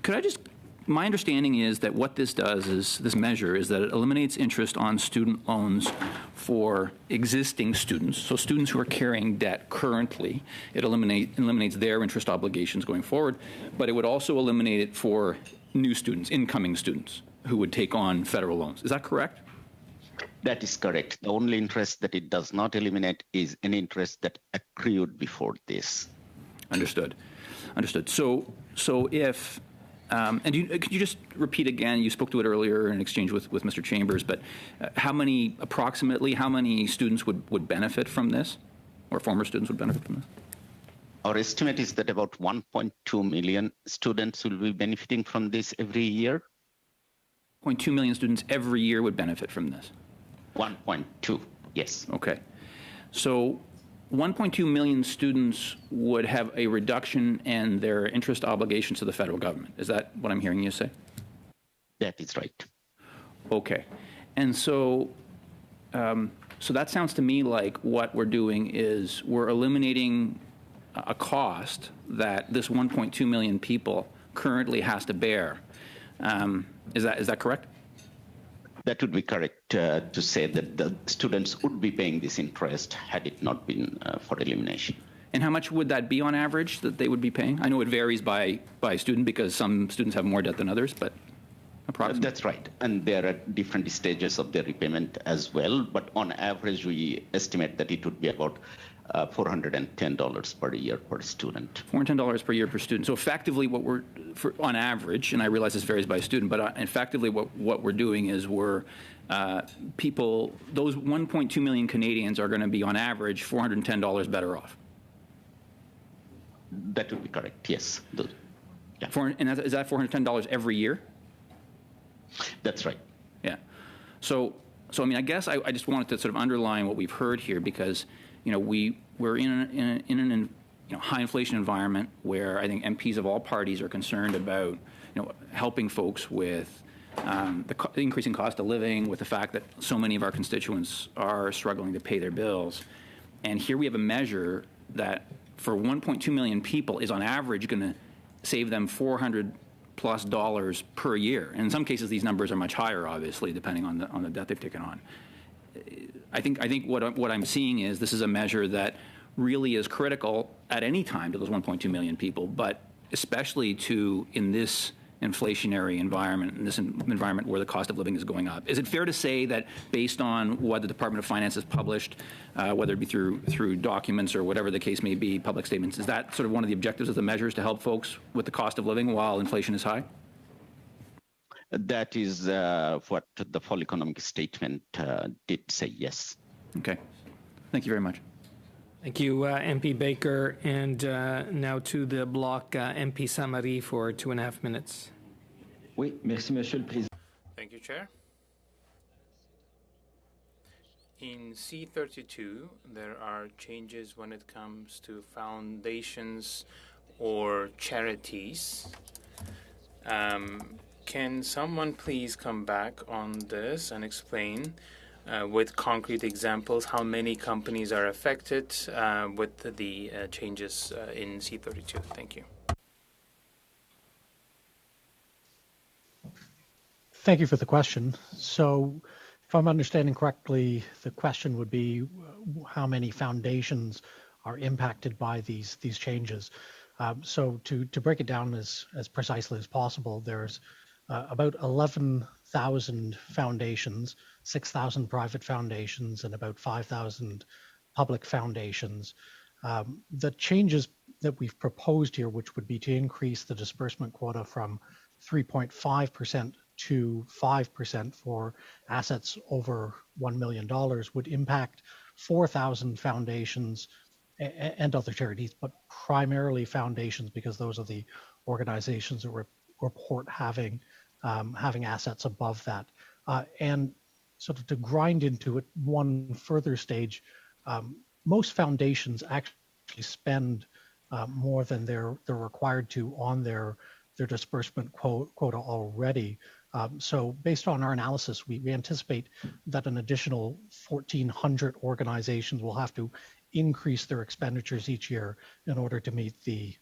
[SPEAKER 16] Could I just my understanding is that what this does is, this measure is that it eliminates interest on student loans for existing students, so students who are carrying debt currently. It eliminates their interest obligations going forward, but it would also eliminate it for new students, incoming students, who would take on federal loans. Is that correct?
[SPEAKER 4] That is correct. The only interest that it does not eliminate is any interest that accrued before this.
[SPEAKER 16] Understood. Understood. So if and could you just repeat again? You spoke to it earlier in exchange with Mr. Chambers, but approximately how many students would benefit from this, or former students would benefit from this?
[SPEAKER 4] Our estimate is that about 1.2 million students will be benefiting from this every year.
[SPEAKER 16] 0.2 million students every year would benefit from this?
[SPEAKER 4] 1.2, yes.
[SPEAKER 16] Okay. So 1.2 million students would have a reduction in their interest obligations to the federal government. Is that what I'm hearing you say?
[SPEAKER 4] That is right.
[SPEAKER 16] Okay. And so that sounds to me like what we're doing is we're eliminating a cost that this 1.2 million people currently has to bear. Is that correct?
[SPEAKER 4] That would be correct to say that the students would be paying this interest had it not been for elimination.
[SPEAKER 16] And how much would that be on average that they would be paying? I know it varies by student because some students have more debt than others, but approximately.
[SPEAKER 4] That's right. And they're at different stages of their repayment as well. But on average, we estimate that it would be about $410 per year per student.
[SPEAKER 16] $410 per year per student. So effectively what we're, on average, and I realize this varies by student, but effectively what we're doing is those 1.2 million Canadians are going to be on average $410 better off.
[SPEAKER 4] That would be correct, yes.
[SPEAKER 16] Yeah. Is that $410 every year?
[SPEAKER 4] That's right.
[SPEAKER 16] Yeah. So I mean, I guess I just wanted to sort of underline what we've heard here because we're in an high inflation environment where I think MPs of all parties are concerned about helping folks with the increasing cost of living, with the fact that so many of our constituents are struggling to pay their bills, and here we have a measure that for 1.2 million people is on average going to save them $400+ per year. And in some cases, these numbers are much higher, obviously, depending on the debt they've taken on. I think what I'm seeing is this is a measure that really is critical at any time to those 1.2 million people, but especially in this inflationary environment, in this environment where the cost of living is going up. Is it fair to say that based on what the Department of Finance has published, whether it be through documents or whatever the case may be, public statements, is that sort of one of the objectives of the measures to help folks with the cost of living while inflation is high?
[SPEAKER 4] That is what the fall economic statement did say, yes.
[SPEAKER 16] Okay. Thank you very much.
[SPEAKER 1] Thank you, MP Baker. And now to the block, MP Samari for 2.5 minutes.
[SPEAKER 17] Oui, merci, Monsieur le Président.
[SPEAKER 13] Thank you, Chair. In C32, there are changes when it comes to foundations or charities. Can someone please come back on this and explain with concrete examples how many companies are affected with the changes in C32? Thank you.
[SPEAKER 18] Thank you for the question. So if I'm understanding correctly, the question would be how many foundations are impacted by these changes. So to break it down as precisely as possible, there's about 11,000 foundations, 6,000 private foundations, and about 5,000 public foundations. The changes that we've proposed here, which would be to increase the disbursement quota from 3.5% to 5% for assets over $1 million, would impact 4,000 foundations and other charities, but primarily foundations because those are the organizations that report having assets above that. And sort of to grind into it one further stage, most foundations actually spend more than they're required to on their disbursement quota already. So based on our analysis, we anticipate that an additional 1,400 organizations will have to increase their expenditures each year in order to meet the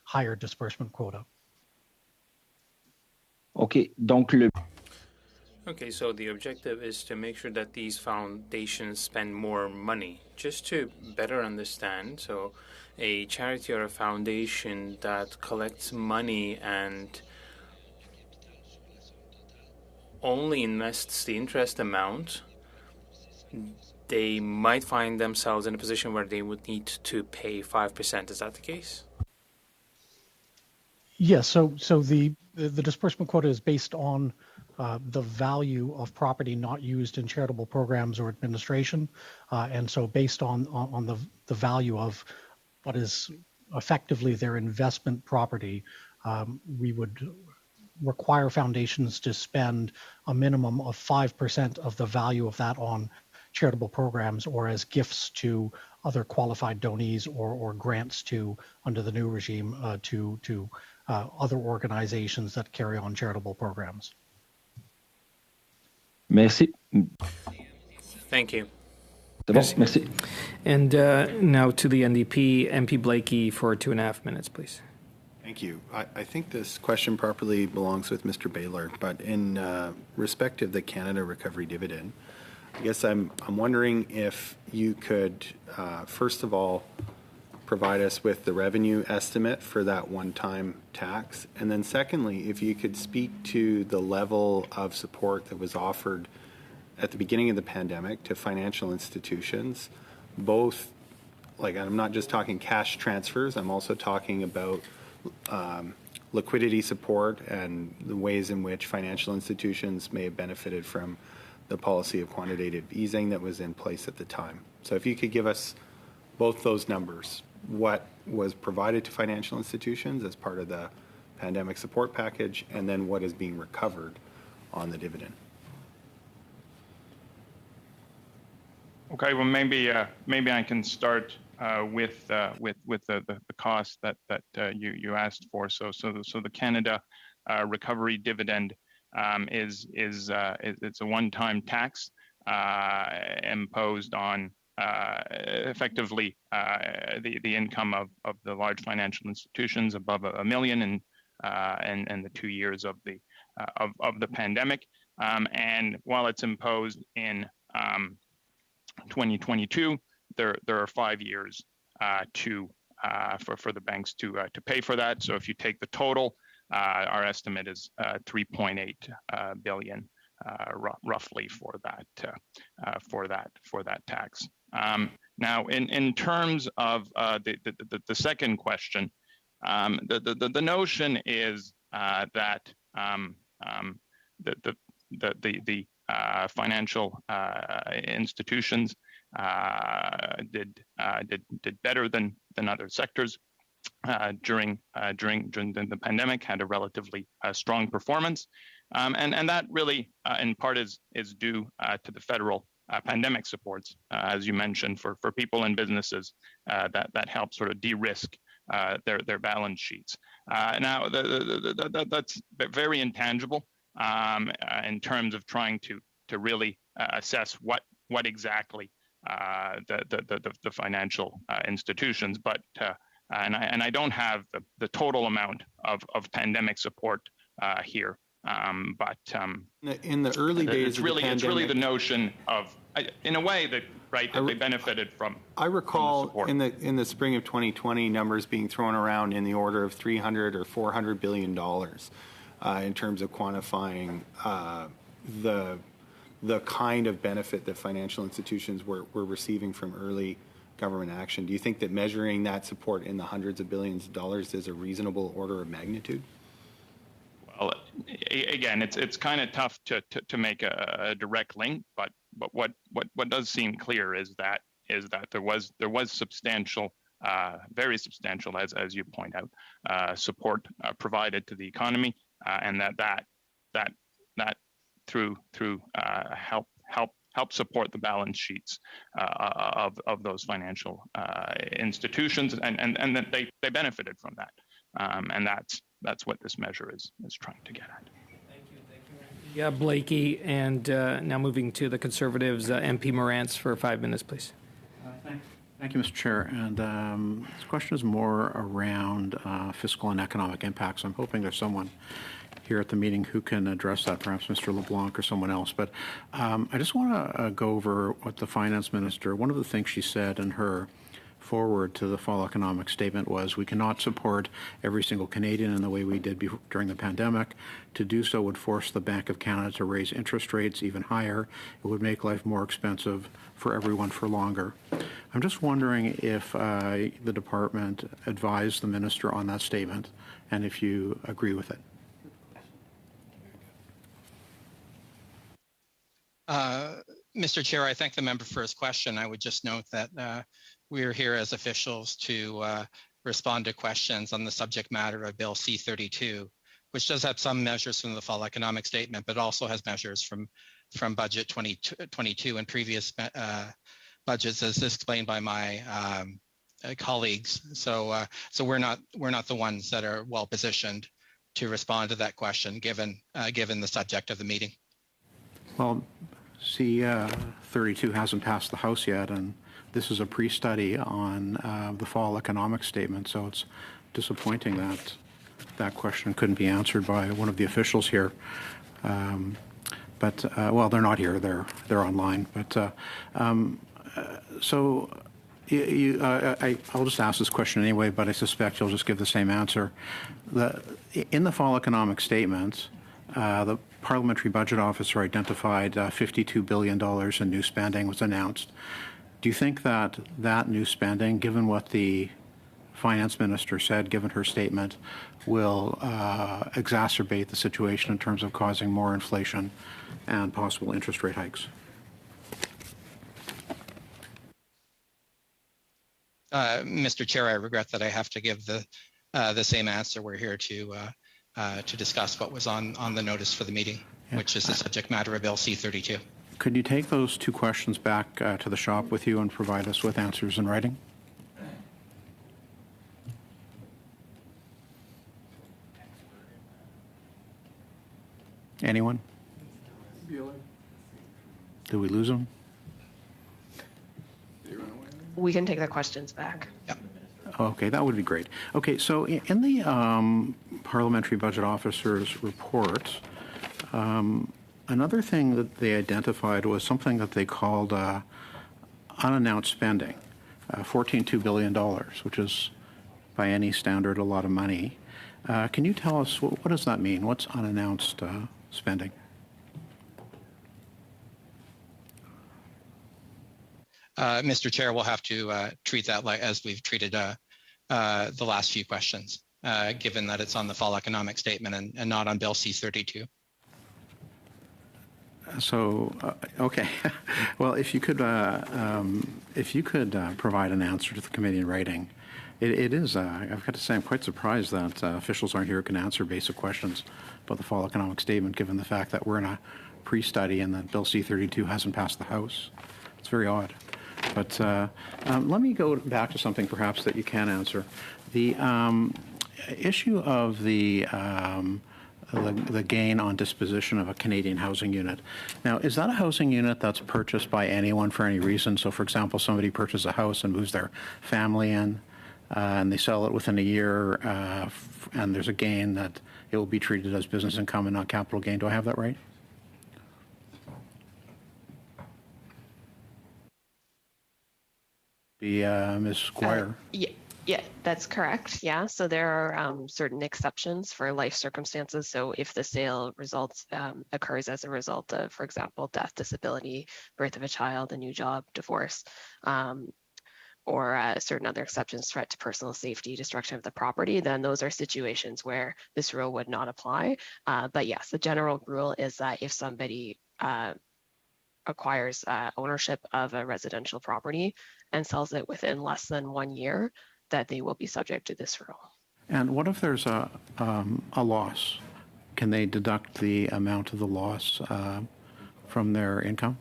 [SPEAKER 18] higher disbursement quota.
[SPEAKER 17] OK, donc le...
[SPEAKER 13] Okay, so the objective is to make sure that these foundations spend more money. Just to better understand, so a charity or a foundation that collects money and only invests the interest amount, they might find themselves in a position where they would need to pay 5%. Is that the case?
[SPEAKER 18] Yes. So the disbursement quota is based on the value of property not used in charitable programs or administration, and so based on the value of what is effectively their investment property, we would require foundations to spend a minimum of 5% of the value of that on charitable programs or as gifts to other qualified donees or grants to, under the new regime, to other organizations that carry on charitable programs.
[SPEAKER 17] Merci.
[SPEAKER 13] Thank you.
[SPEAKER 17] C'est bon, merci.
[SPEAKER 1] And now to the NDP, MP Blakey for 2.5 minutes, please.
[SPEAKER 15] Thank you. I think this question properly belongs with Mr. Baylor, but in respect of the Canada Recovery Dividend, I guess I'm wondering if you could, first of all, provide us with the revenue estimate for that one-time tax, and then secondly, if you could speak to the level of support that was offered at the beginning of the pandemic to financial institutions, both, like, I'm not just talking cash transfers, I'm also talking about liquidity support and the ways in which financial institutions may have benefited from the policy of quantitative easing that was in place at the time. So if you could give us both those numbers, what was provided to financial institutions as part of the pandemic support package, and then what is being recovered on the dividend.
[SPEAKER 11] Okay, well, maybe I can start with the cost that you asked for. So the Canada Recovery Dividend is it's a one-time tax imposed on effectively the income of the large financial institutions above $1 million and the 2 years of the pandemic. And while it's imposed in 2022, there are 5 years for the banks to pay for that. So if you take the total, our estimate is 3.8 billion roughly for that tax. Now, in terms of the second question, the notion is that the financial institutions did better than other sectors during the pandemic, had a relatively strong performance, and that really in part is due to the federal pandemic supports, as you mentioned, for people and businesses that help sort of de-risk their balance sheets. Now, that's very intangible in terms of trying to really assess what exactly the financial institutions, but and I don't have the total amount of pandemic support here. But
[SPEAKER 15] in the early days,
[SPEAKER 11] it's really the notion of, in a way, that that they benefited from.
[SPEAKER 15] I recall in the spring of 2020 numbers being thrown around in the order of $300 or $400 billion in terms of quantifying the kind of benefit that financial institutions were receiving from early government action. Do you think that measuring that support in the hundreds of billions of dollars is a reasonable order of magnitude?
[SPEAKER 11] Well, again, it's kind of tough to make a direct link, but what does seem clear is that there was substantial, very substantial, as you point out, support provided to the economy, and that through help support the balance sheets of those financial institutions, and that they benefited from that, and that's what this measure is trying to get at.
[SPEAKER 1] Thank you. Yeah, Blakey, and now moving to the Conservatives, MP Morantz for 5 minutes, please.
[SPEAKER 19] Thank you, Mr. Chair. And this question is more around fiscal and economic impacts. I'm hoping there's someone here at the meeting who can address that, perhaps Mr. LeBlanc or someone else. But I just want to go over what the finance minister, one of the things she said in her forward to the fall economic statement was, we cannot support every single Canadian in the way we did during the pandemic. To do so would force the Bank of Canada to raise interest rates even higher. It would make life more expensive for everyone for longer. I'm just wondering if the department advised the minister on that statement and if you agree with it.
[SPEAKER 9] Mr. Chair, I thank the member for his question. I would just note that we're here as officials to respond to questions on the subject matter of Bill C-32, which does have some measures from the fall economic statement, but also has measures from budget 2022 and previous budgets, as explained by my colleagues. So we're not the ones that are well positioned to respond to that question, given the subject of the meeting.
[SPEAKER 19] Well, C-32 hasn't passed the House yet, and this is a pre-study on the fall economic statement, so it's disappointing that that question couldn't be answered by one of the officials here. Well, they're not here; they're online. But so I'll just ask this question anyway, but I suspect you'll just give the same answer. In the fall economic statement, the Parliamentary Budget Officer identified $52 billion in new spending was announced. Do you think that that new spending, given what the finance minister said, given her statement, will exacerbate the situation in terms of causing more inflation and possible interest rate hikes?
[SPEAKER 9] Mr. Chair, I regret that I have to give the same answer. We're here to discuss what was on the notice for the meeting, which is the subject matter of Bill C-32.
[SPEAKER 19] Could you take those two questions back to the shop with you and provide us with answers in writing? Anyone? Did we lose them?
[SPEAKER 5] We can take the questions back.
[SPEAKER 9] Yep.
[SPEAKER 19] Okay, that would be great. Okay, so in the Parliamentary Budget Officer's report, another thing that they identified was something that they called unannounced spending, $14.2 billion, which is by any standard a lot of money. Can you tell us, what does that mean? What's unannounced spending?
[SPEAKER 9] Mr. Chair, we'll have to treat that as we've treated the last few questions, given that it's on the fall economic statement and not on Bill C-32.
[SPEAKER 19] So, okay. Well, if you could provide an answer to the committee in writing, it is. I've got to say, I'm quite surprised that officials aren't here who can answer basic questions about the fall economic statement, given the fact that we're in a pre-study and that Bill C-32 hasn't passed the House. It's very odd. But let me go back to something perhaps that you can answer. The issue of the gain on disposition of a Canadian housing unit. Now, is that a housing unit that's purchased by anyone for any reason? So, for example, somebody purchases a house and moves their family in, and they sell it within a year, and there's a gain that it will be treated as business income and not capital gain. Do I have that right? Ms. Squire.
[SPEAKER 5] Yeah, that's correct. Yeah, so there are certain exceptions for life circumstances. So if the sale occurs as a result of, for example, death, disability, birth of a child, a new job, divorce, or certain other exceptions, threat to personal safety, destruction of the property, then those are situations where this rule would not apply. But yes, the general rule is that if somebody acquires ownership of a residential property and sells it within less than 1 year, that they will be subject to this rule.
[SPEAKER 19] And what if there's a loss? Can they deduct the amount of the loss from their income?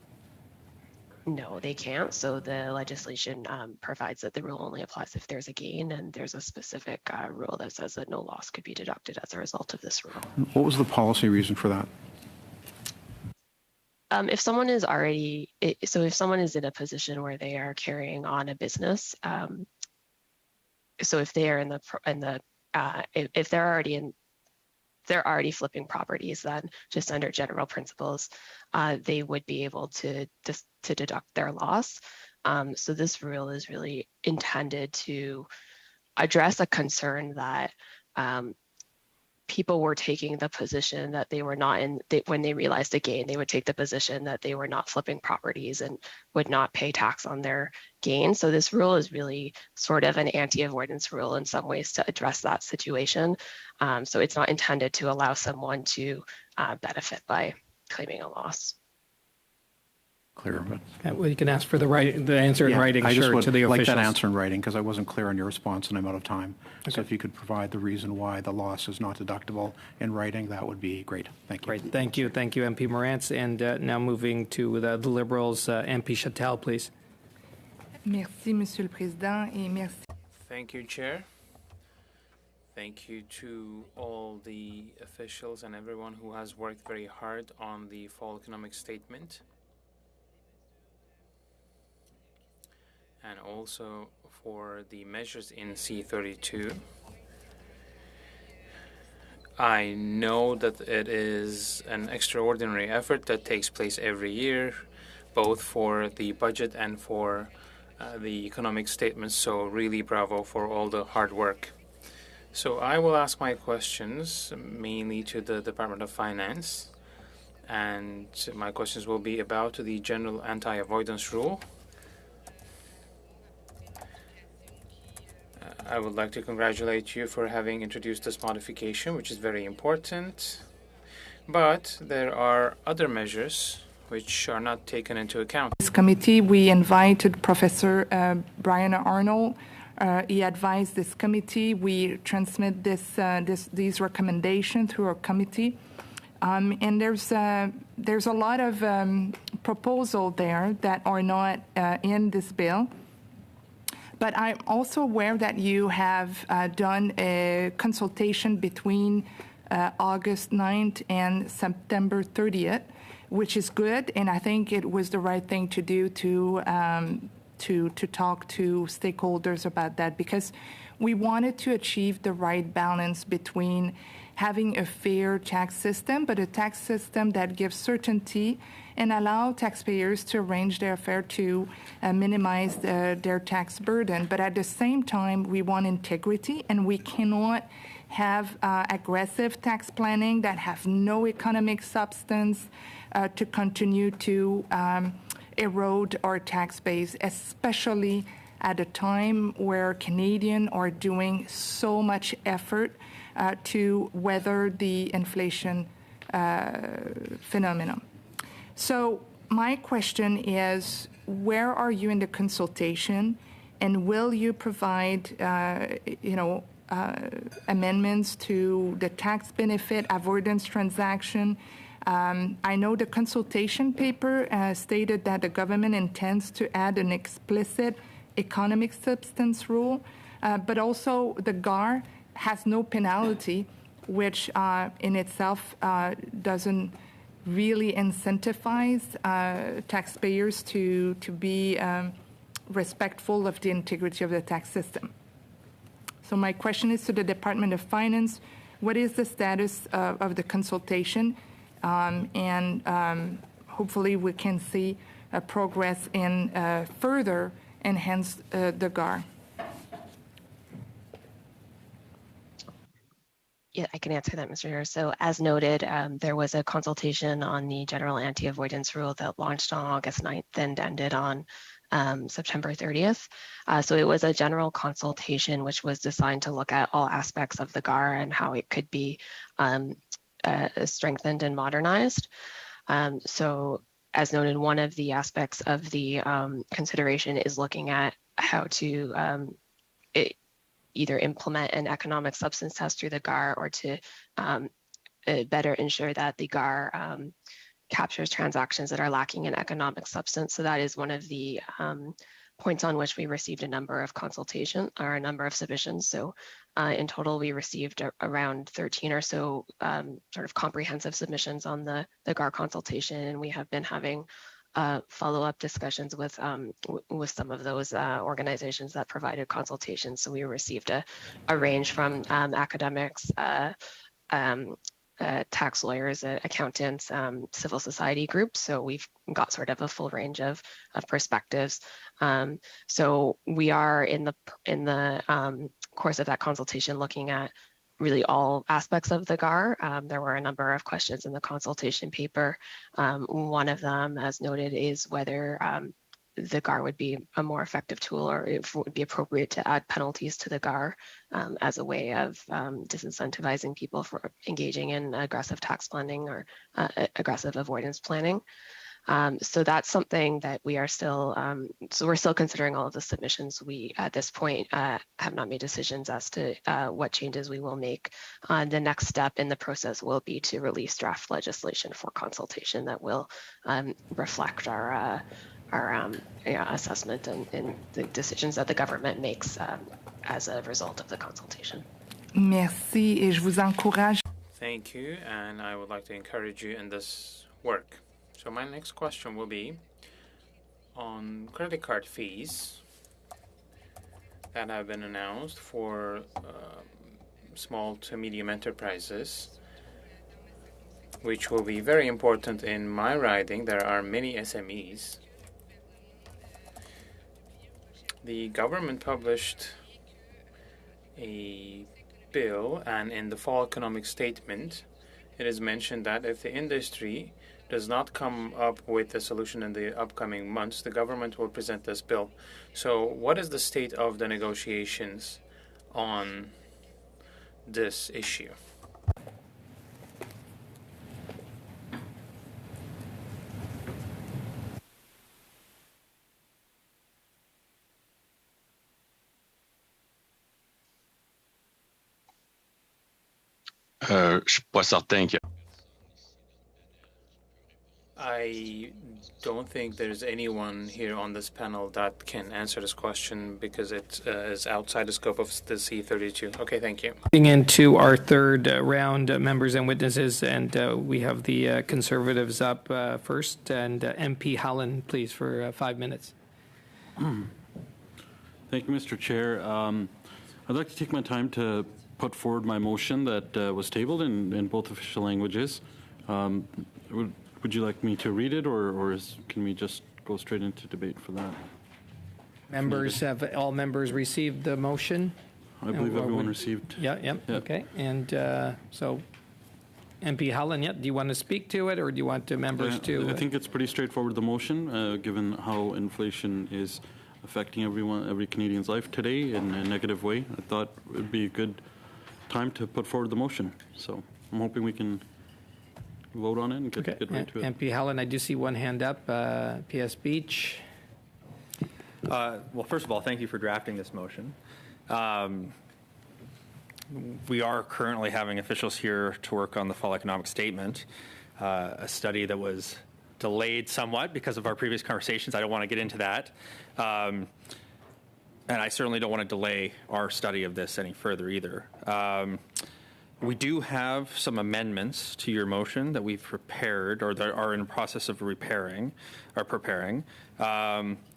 [SPEAKER 5] No, they can't. So the legislation provides that the rule only applies if there's a gain, and there's a specific rule that says that no loss could be deducted as a result of this rule.
[SPEAKER 19] What was the policy reason for that?
[SPEAKER 5] If someone is if someone is in a position where they are carrying on a business, so if they are if they're already they're already flipping properties, then just under general principles, they would be able to deduct their loss. So this rule is really intended to address a concern that people were taking the position that they were not when they realized a gain, they would take the position that they were not flipping properties and would not pay tax on their gain. So this rule is really sort of an anti-avoidance rule in some ways to address that situation. So it's not intended to allow someone to benefit by claiming a loss.
[SPEAKER 19] Clear, but
[SPEAKER 1] well, you can ask for the answer in writing,
[SPEAKER 19] I just
[SPEAKER 1] sure,
[SPEAKER 19] would
[SPEAKER 1] to the
[SPEAKER 19] like
[SPEAKER 1] officials.
[SPEAKER 19] that answer in writing because I wasn't clear on your response and I'm out of time. Okay. So if you could provide the reason why the loss is not deductible in writing, that would be great. Thank you.
[SPEAKER 1] Great, thank you, MP Morantz. And now moving to the Liberals, MP Chattel, please.
[SPEAKER 20] Merci, Monsieur le Président, et merci.
[SPEAKER 13] Thank you, Chair. Thank you to all the officials and everyone who has worked very hard on the fall economic statement. And also for the measures in C32. I know that it is an extraordinary effort that takes place every year, both for the budget and for the economic statements, so really bravo for all the hard work. So I will ask my questions mainly to the Department of Finance, and my questions will be about the general anti-avoidance rule. I would like to congratulate you for having introduced this modification, which is very important. But there are other measures which are not taken into account.
[SPEAKER 20] This committee, we invited Professor Brian Arnold. He advised this committee. We transmit these recommendations through our committee. And there's a lot of proposals there that are not in this bill. But I'm also aware that you have done a consultation between August 9th and September 30th, which is good, and I think it was the right thing to do to talk to stakeholders about that, because we wanted to achieve the right balance between having a fair tax system, but a tax system that gives certainty and allow taxpayers to arrange their affair to minimize their tax burden. But at the same time, we want integrity, and we cannot have aggressive tax planning that have no economic substance to continue to erode our tax base, especially at a time where Canadians are doing so much effort to weather the inflation phenomenon. So my question is, where are you in the consultation, and will you provide, amendments to the tax benefit avoidance transaction? I know the consultation paper stated that the government intends to add an explicit economic substance rule, but also the GAR has no penalty, which in itself doesn't really incentivize taxpayers to be respectful of the integrity of the tax system. So my question is to the Department of Finance, what is the status of the consultation? And hopefully we can see progress in further enhance the GAR.
[SPEAKER 5] Yeah, I can answer that, Mr. Chair. So as noted, there was a consultation on the general anti-avoidance rule that launched on August 9th and ended on September 30th. So it was a general consultation which was designed to look at all aspects of the GAR and how it could be strengthened and modernized. So as noted, one of the aspects of the consideration is looking at how to either implement an economic substance test through the GAR, or to better ensure that the GAR captures transactions that are lacking in economic substance. So that is one of the points on which we received a number of consultation or a number of submissions. So in total, we received around 13 or so sort of comprehensive submissions on the GAR consultation, and we have been having follow-up discussions with some of those organizations that provided consultations. So we received a range from academics, tax lawyers, accountants, civil society groups. So we've got sort of a full range of perspectives. So we are in the course of that consultation looking at really all aspects of the GAR. There were a number of questions in the consultation paper. One of them, as noted, is whether the GAR would be a more effective tool, or if it would be appropriate to add penalties to the GAR as a way of disincentivizing people for engaging in aggressive tax planning or aggressive avoidance planning. So that's something that we are still, so we're still considering all of the submissions. We, at this point, have not made decisions as to what changes we will make. The next step in the process will be to release draft legislation for consultation that will reflect our assessment and the decisions that the government makes as a result of the consultation.
[SPEAKER 20] Merci, et je vous encourage.
[SPEAKER 13] Thank you, and I would like to encourage you in this work. So my next question will be on credit card fees that have been announced for small to medium enterprises, which will be very important in my riding. There are many SMEs. The government published a bill, and in the fall economic statement, it is mentioned that if the industry does not come up with a solution in the upcoming months, the government will present this bill. So what is the state of the negotiations on this issue?
[SPEAKER 7] Je suis pas certain que
[SPEAKER 13] I don't think there's anyone here on this panel that can answer this question because it is outside the scope of the C32. Okay, thank you.
[SPEAKER 1] Moving into our third round, members and witnesses, and we have the Conservatives up first, and MP Hallen, please, for 5 minutes.
[SPEAKER 21] Thank you, Mr. Chair. I'd like to take my time to put forward my motion that was tabled in both official languages. Would you like me to read it, or can we just go straight into debate for that?
[SPEAKER 1] Members, have all members received the motion?
[SPEAKER 21] I believe everyone received.
[SPEAKER 1] Yeah, okay. And so, MP Hallen, do you want to speak to it, or do you want the members to?
[SPEAKER 21] I think it's pretty straightforward, the motion, given how inflation is affecting every Canadian's life today in a negative way. I thought it would be a good time to put forward the motion. So I'm hoping we can vote on it and get right to it.
[SPEAKER 1] MP Hallen, I do see one hand up. PS Beach.
[SPEAKER 22] Well, first of all, thank you for drafting this motion. We are currently having officials here to work on the fall economic statement, a study that was delayed somewhat because of our previous conversations. I don't want to get into that. And I certainly don't want to delay our study of this any further either. We do have some amendments to your motion that we've prepared, or that are in the process of preparing.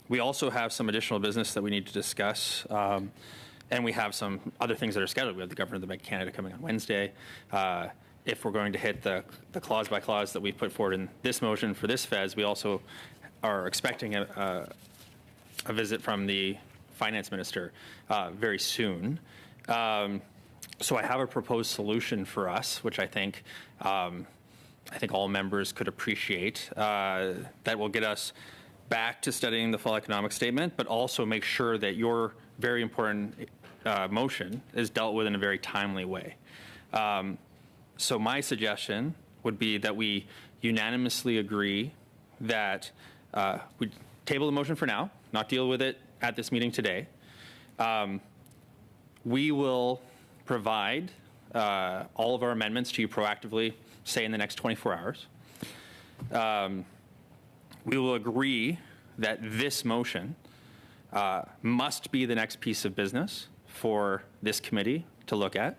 [SPEAKER 22] We also have some additional business that we need to discuss, and we have some other things that are scheduled. We have the Governor of the Bank of Canada coming on Wednesday. If we're going to hit the clause by clause that we put forward in this motion for this FES, we also are expecting a visit from the Finance Minister very soon. So I have a proposed solution for us, which I think all members could appreciate, that will get us back to studying the fall economic statement, but also make sure that your very important motion is dealt with in a very timely way. So my suggestion would be that we unanimously agree that we table the motion for now, not deal with it at this meeting today. We will provide all of our amendments to you proactively, say in the next 24 hours. We will agree that this motion must be the next piece of business for this committee to look at.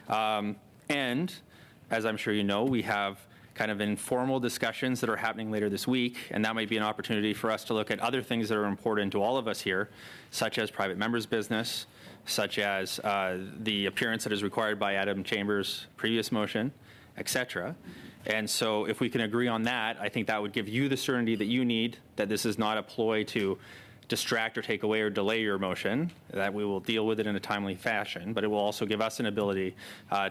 [SPEAKER 22] And as I'm sure you know, we have kind of informal discussions that are happening later this week, and that might be an opportunity for us to look at other things that are important to all of us here, such as private members' business, such as the appearance that is required by Adam Chambers' previous motion, et cetera. And so if we can agree on that, I think that would give you the certainty that you need, that this is not a ploy to distract or take away or delay your motion, that we will deal with it in a timely fashion, but it will also give us an ability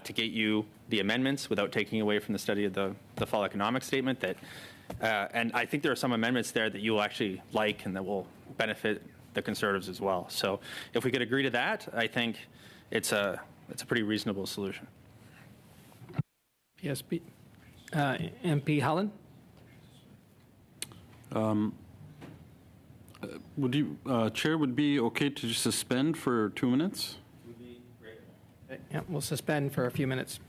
[SPEAKER 22] to get you the amendments without taking away from the study of the fall economic statement. That, and I think there are some amendments there that you will actually like and that will benefit the Conservatives as well. So if we could agree to that, I think it's a pretty reasonable solution.
[SPEAKER 1] PSP. MP Holland?
[SPEAKER 21] Would you, Chair, would be okay to just suspend for 2 minutes?
[SPEAKER 1] Yeah, we'll suspend for a few minutes.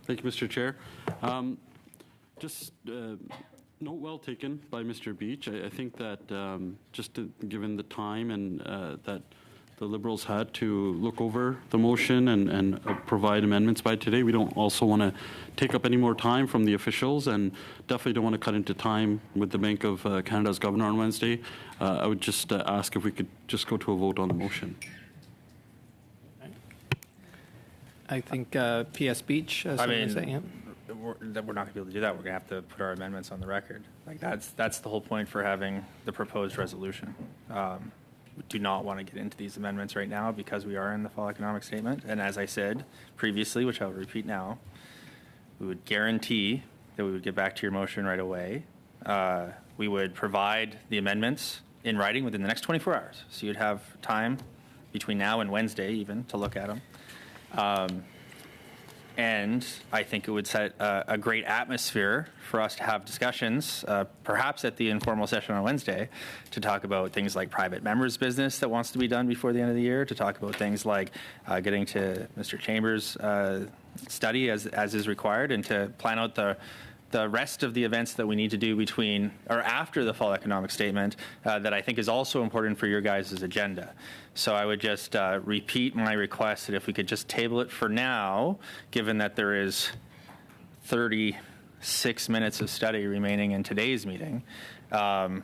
[SPEAKER 21] Thank you, Mr. Chair. Just note well taken by Mr. Beach. I think that given the time and that the Liberals had to look over the motion and provide amendments by today, we don't also want to take up any more time from the officials, and definitely don't want to cut into time with the Bank of Canada's governor on Wednesday. I would just ask if we could just go to a vote on the motion.
[SPEAKER 1] I think PS Beach.
[SPEAKER 22] I mean, we're not going to be able to do that. We're going to have to put our amendments on the record. Like that's the whole point for having the proposed resolution. We do not want to get into these amendments right now because we are in the fall economic statement. And as I said previously, which I'll repeat now, we would guarantee that we would get back to your motion right away. We would provide the amendments in writing within the next 24 hours. So you'd have time between now and Wednesday even to look at them. And I think it would set a great atmosphere for us to have discussions, perhaps at the informal session on Wednesday, to talk about things like private members' business that wants to be done before the end of the year, to talk about things like getting to Mr. Chambers' study as is required, and to plan out the rest of the events that we need to do between or after the fall economic statement that I think is also important for your guys' agenda. So I would just repeat my request that if we could just table it for now, given that there is 36 minutes of study remaining in today's meeting, that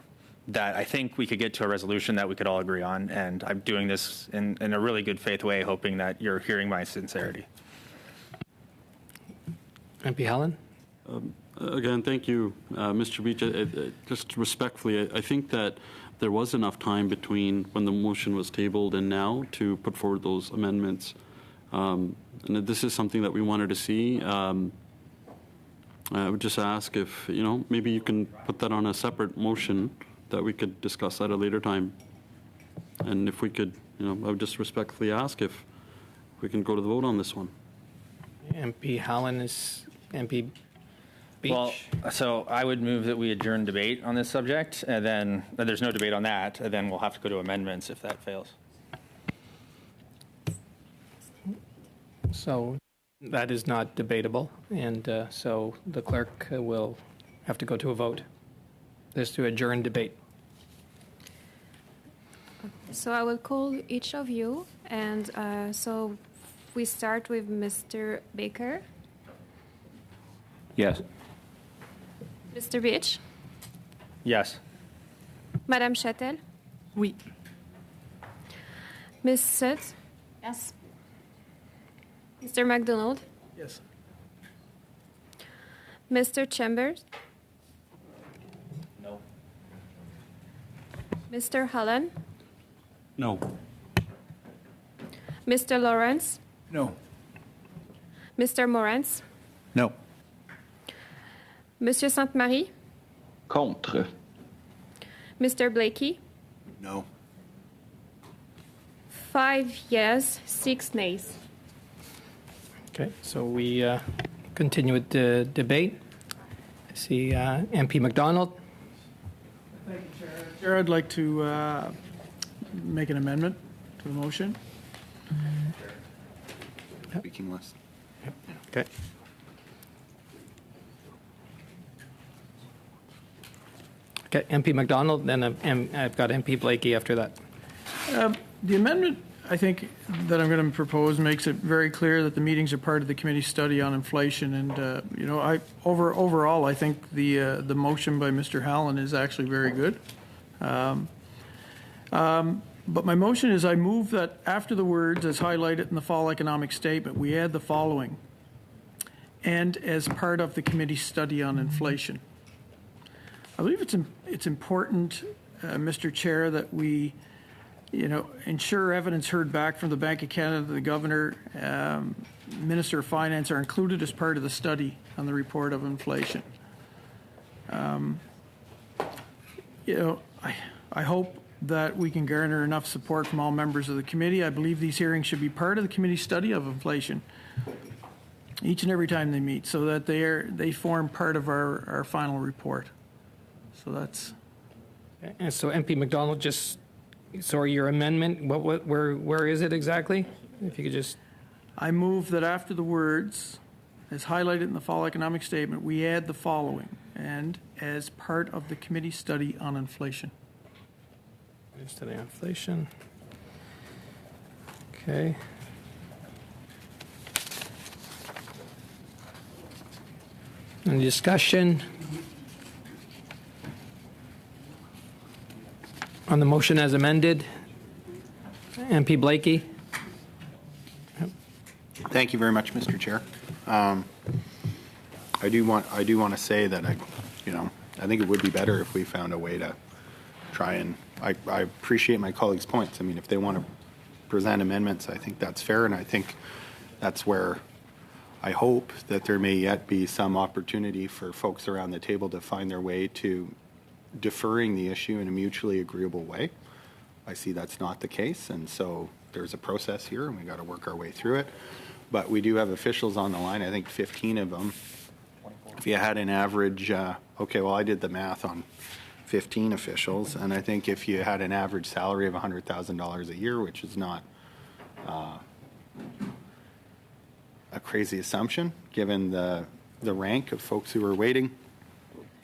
[SPEAKER 22] I think we could get to a resolution that we could all agree on. And I'm doing this in a really good faith way, hoping that you're hearing my sincerity.
[SPEAKER 1] MP Helen?
[SPEAKER 21] Again, thank you, Mr. Beach. Just respectfully, I think that there was enough time between when the motion was tabled and now to put forward those amendments. And this is something that we wanted to see. I would just ask if, maybe you can put that on a separate motion that we could discuss at a later time. And if we could, I would just respectfully ask if we can go to the vote on this one.
[SPEAKER 1] MP Helen is MP Beach.
[SPEAKER 22] Well, so I would move that we adjourn debate on this subject, and then there's no debate on that, and then we'll have to go to amendments if that fails.
[SPEAKER 1] So that is not debatable, and so the clerk will have to go to a vote. This to adjourn debate.
[SPEAKER 2] So I will call each of you, and so we start with Mr. Baker.
[SPEAKER 16] Yes.
[SPEAKER 2] Mr. Beach?
[SPEAKER 22] Yes.
[SPEAKER 2] Madame Châtel?
[SPEAKER 20] Oui.
[SPEAKER 2] Ms. Sutt?
[SPEAKER 3] Yes.
[SPEAKER 2] Mr. MacDonald?
[SPEAKER 10] Yes.
[SPEAKER 2] Mr. Chambers?
[SPEAKER 22] No.
[SPEAKER 2] Mr. Holland?
[SPEAKER 21] No.
[SPEAKER 2] Mr. Lawrence?
[SPEAKER 19] No.
[SPEAKER 2] Mr. Morantz?
[SPEAKER 19] No.
[SPEAKER 2] Monsieur Sainte-Marie?
[SPEAKER 17] Contre.
[SPEAKER 2] Mr. Blakey?
[SPEAKER 15] No.
[SPEAKER 2] 5 yes, 6 nays.
[SPEAKER 1] Okay, so we continue with the debate. I see MP MacDonald.
[SPEAKER 10] Thank you, Chair. Chair, I'd like to make an amendment to the motion.
[SPEAKER 15] Speaking list.
[SPEAKER 1] Okay. Okay, MP McDonald, then I've got MP Blakey after that.
[SPEAKER 10] The amendment, I think, that I'm going to propose makes it very clear that the meetings are part of the committee study on inflation. And, you know, overall, I think the motion by Mr. Hallen is actually very good. But my motion is I move that after the words as highlighted in the fall economic statement, we add the following: and as part of the committee study on inflation. I believe it's important, Mr. Chair, that we, you know, ensure evidence heard back from the Bank of Canada, the Governor, Minister of Finance are included as part of the study on the report of inflation. You know, I hope that we can garner enough support from all members of the committee. I believe these hearings should be part of the committee study of inflation each and every time they meet, so that they form part of our final report. So that's.
[SPEAKER 1] And so MP McDonald, sorry, your amendment, where is it exactly? If you could just.
[SPEAKER 10] I move that after the words, as highlighted in the fall economic statement, we add the following: and as part of the committee study on inflation.
[SPEAKER 1] Study on inflation. Okay. Any discussion on the motion as amended? MP Blakey.
[SPEAKER 15] Thank you very much, Mr. Chair. I do want to say that I think it would be better if we found a way to try and. I appreciate my colleagues' points. I mean, if they want to present amendments, I think that's fair, and I think that's where I hope that there may yet be some opportunity for folks around the table to find their way to deferring the issue in a mutually agreeable way. I see that's not the case, and so there's a process here, and we got to work our way through it. But we do have officials on the line, I think 15 of them. If you had an average, okay, well, I did the math on 15 officials, and I think if you had an average salary of $100,000 a year, which is not a crazy assumption given the rank of folks who are waiting,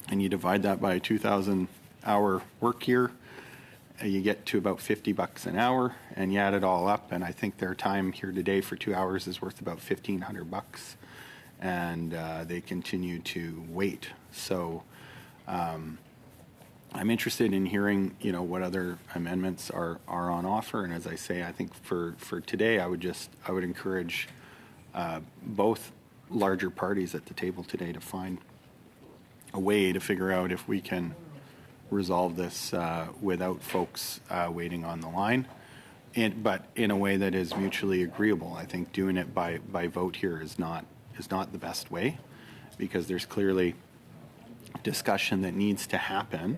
[SPEAKER 15] and you divide that by a 2,000-hour work year, you get to about $50 an hour, and you add it all up, and I think their time here today for 2 hours is worth about $1,500, and they continue to wait. So I'm interested in hearing, you know, what other amendments are on offer. And as I say, I think for today, I would encourage both larger parties at the table today to find a way to figure out if we can resolve this without folks waiting on the line, but in a way that is mutually agreeable. I think doing it by vote here is not the best way, because there's clearly discussion that needs to happen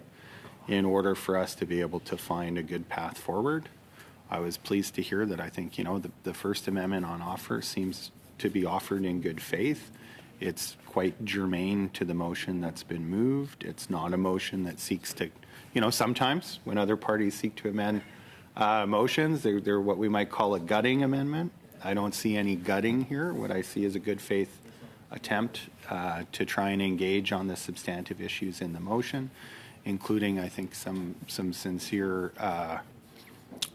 [SPEAKER 15] in order for us to be able to find a good path forward. I was pleased to hear that I think, you know, the First Amendment on offer seems to be offered in good faith. It's quite germane to the motion that's been moved. It's not a motion that seeks to, you know, sometimes when other parties seek to amend motions, they're what we might call a gutting amendment. I don't see any gutting here. What I see is a good faith attempt to try and engage on the substantive issues in the motion, including, I think, some sincere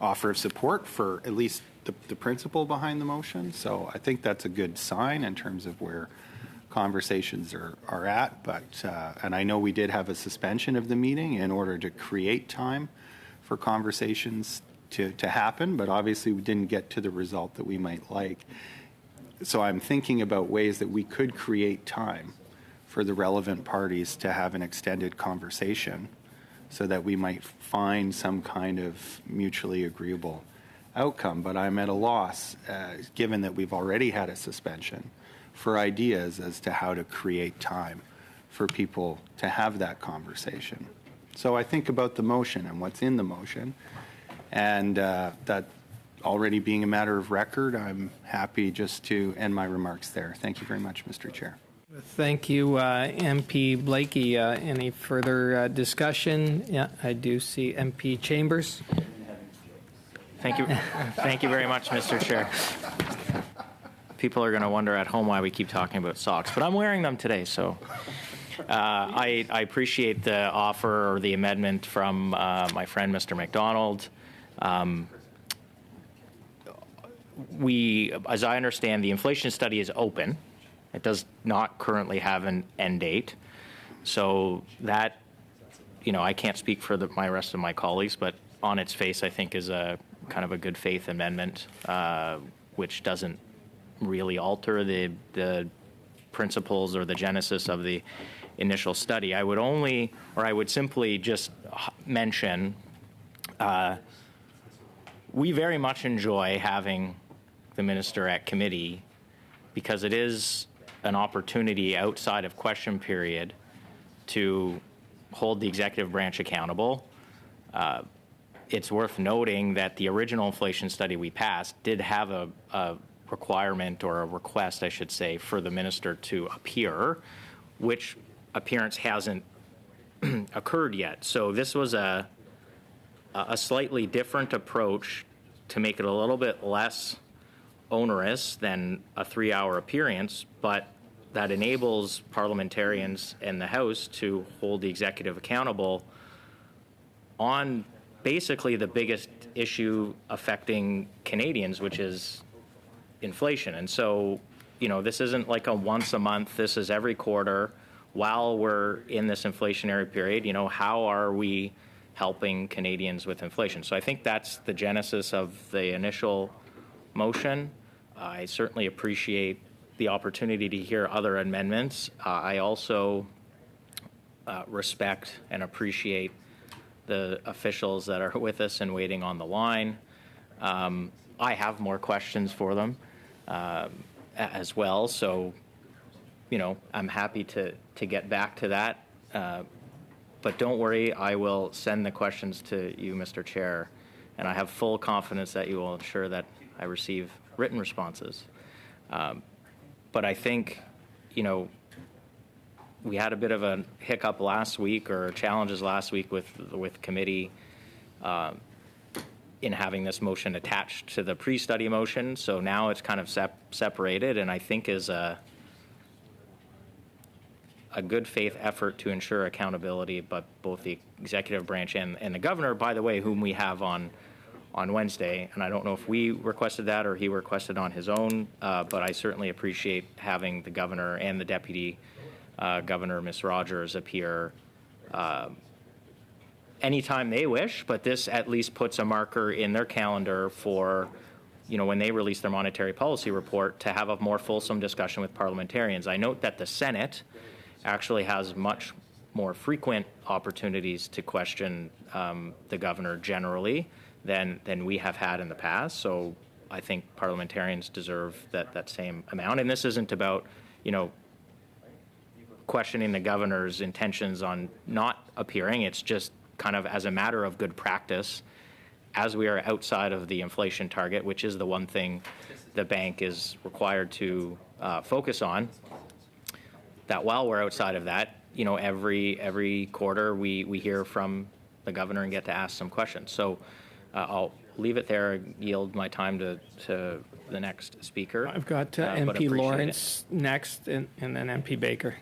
[SPEAKER 15] offer of support for at least the principle behind the motion. So I think that's a good sign in terms of where conversations are at. But and I know we did have a suspension of the meeting in order to create time for conversations to happen, but obviously we didn't get to the result that we might like. So I'm thinking about ways that we could create time for the relevant parties to have an extended conversation so that we might find some kind of mutually agreeable outcome. But I'm at a loss, given that we've already had a suspension, for ideas as to how to create time for people to have that conversation. So I think about the motion and what's in the motion, and that already being a matter of record, I'm happy just to end my remarks there. Thank you very much, Mr. Chair.
[SPEAKER 1] Thank you, MP Blakey. Any further discussion? Yeah, I do see MP Chambers.
[SPEAKER 8] Thank you. Thank you very much, Mr. Chair. People are going to wonder at home why we keep talking about socks, but I'm wearing them today, so I appreciate the offer or the amendment from my friend, Mr. McDonald. As I understand, the inflation study is open. It does not currently have an end date. So that, I can't speak for my rest of my colleagues, but on its face, I think is a kind of a good faith amendment, which doesn't really alter the principles or the genesis of the initial study. I would simply just mention, we very much enjoy having the minister at committee because it is an opportunity outside of question period to hold the executive branch accountable. It's worth noting that the original inflation study we passed did have a requirement, or a request, I should say, for the minister to appear, which appearance hasn't occurred yet. So this was a slightly different approach to make it a little bit less onerous than a 3-hour appearance, but that enables parliamentarians and the House to hold the executive accountable on basically the biggest issue affecting Canadians, which is inflation. And so, this isn't like a once a month, this is every quarter. While we're in this inflationary period, how are we helping Canadians with inflation? So I think that's the genesis of the initial motion. I certainly appreciate the opportunity to hear other amendments. I also respect and appreciate the officials that are with us and waiting on the line. I have more questions for them as well, so I'm happy to get back to that. But don't worry, I will send the questions to you, Mr. Chair, and I have full confidence that you will ensure that I receive written responses. But I think, we had a bit of a hiccup last week, or challenges last week with committee in having this motion attached to the pre-study motion. So now it's kind of separated, and I think is a good faith effort to ensure accountability, but both the executive branch and the governor, by the way, whom we have on Wednesday. And I don't know if we requested that or he requested on his own, but I certainly appreciate having the governor and the deputy governor, Ms. Rogers, appear anytime they wish, but this at least puts a marker in their calendar for, when they release their monetary policy report, to have a more fulsome discussion with parliamentarians. I note that the Senate actually has much more frequent opportunities to question the governor generally than we have had in the past. So I think parliamentarians deserve that same amount. And this isn't about, questioning the governor's intentions on not appearing. It's just kind of as a matter of good practice, as we are outside of the inflation target, which is the one thing the bank is required to focus on, that while we're outside of that, every quarter we hear from the governor and get to ask some questions. So I'll leave it there, yield my time to the next speaker.
[SPEAKER 1] I've got MP Lawrence next, and then MP Baker.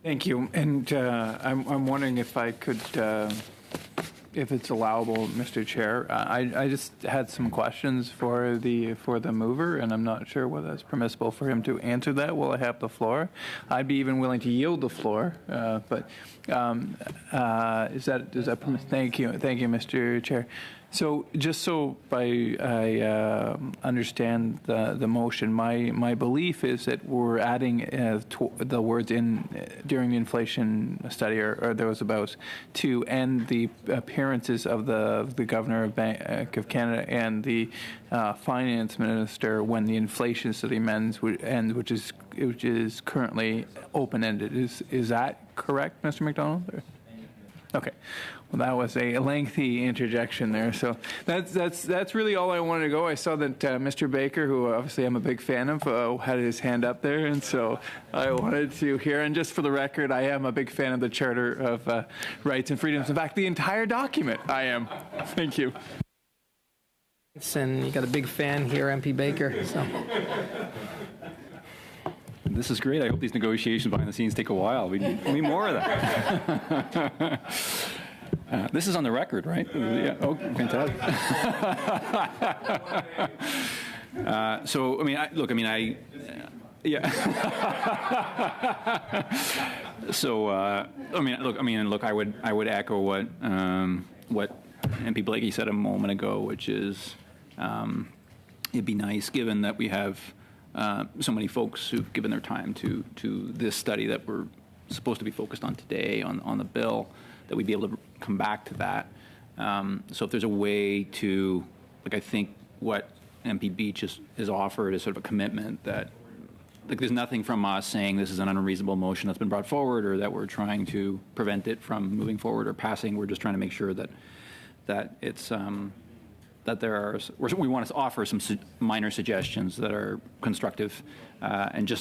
[SPEAKER 12] Thank you. And I'm wondering if I could, if it's allowable, Mr. Chair. I just had some questions for the mover, and I'm not sure whether it's permissible for him to answer that while I have the floor. I'd be even willing to yield the floor, but is that permissible? Thank you, Mr. Chair. So just so I understand the motion, my belief is that we're adding the words in during the inflation study, or there was about, to end the appearances of the Governor of Bank of Canada and the Finance Minister when the inflation study ends, which is currently open-ended. Is that correct, Mr. McDonald? Okay. Well, that was a lengthy interjection there. So that's really all I wanted to go. I saw that Mr. Baker, who obviously I'm a big fan of, had his hand up there, and so I wanted to hear. And just for the record, I am a big fan of the Charter of Rights and Freedoms. In fact, the entire document, I am. Thank you.
[SPEAKER 1] And you got a big fan here, MP Baker. So.
[SPEAKER 16] This is great. I hope these negotiations behind the scenes take a while. We need more of that. This is on the record, right? Yeah. Oh, fantastic. So, I mean, yeah. So, look, I would echo what MP Blakey said a moment ago, which is it'd be nice, given that we have so many folks who've given their time to this study that we're supposed to be focused on today on the bill, that we'd be able to come back to that. So if there's a way to, like, I think what MP Beach has offered is sort of a commitment that, like, there's nothing from us saying this is an unreasonable motion that's been brought forward or that we're trying to prevent it from moving forward or passing. We're just trying to make sure that it's that we want to offer some minor suggestions that are constructive, and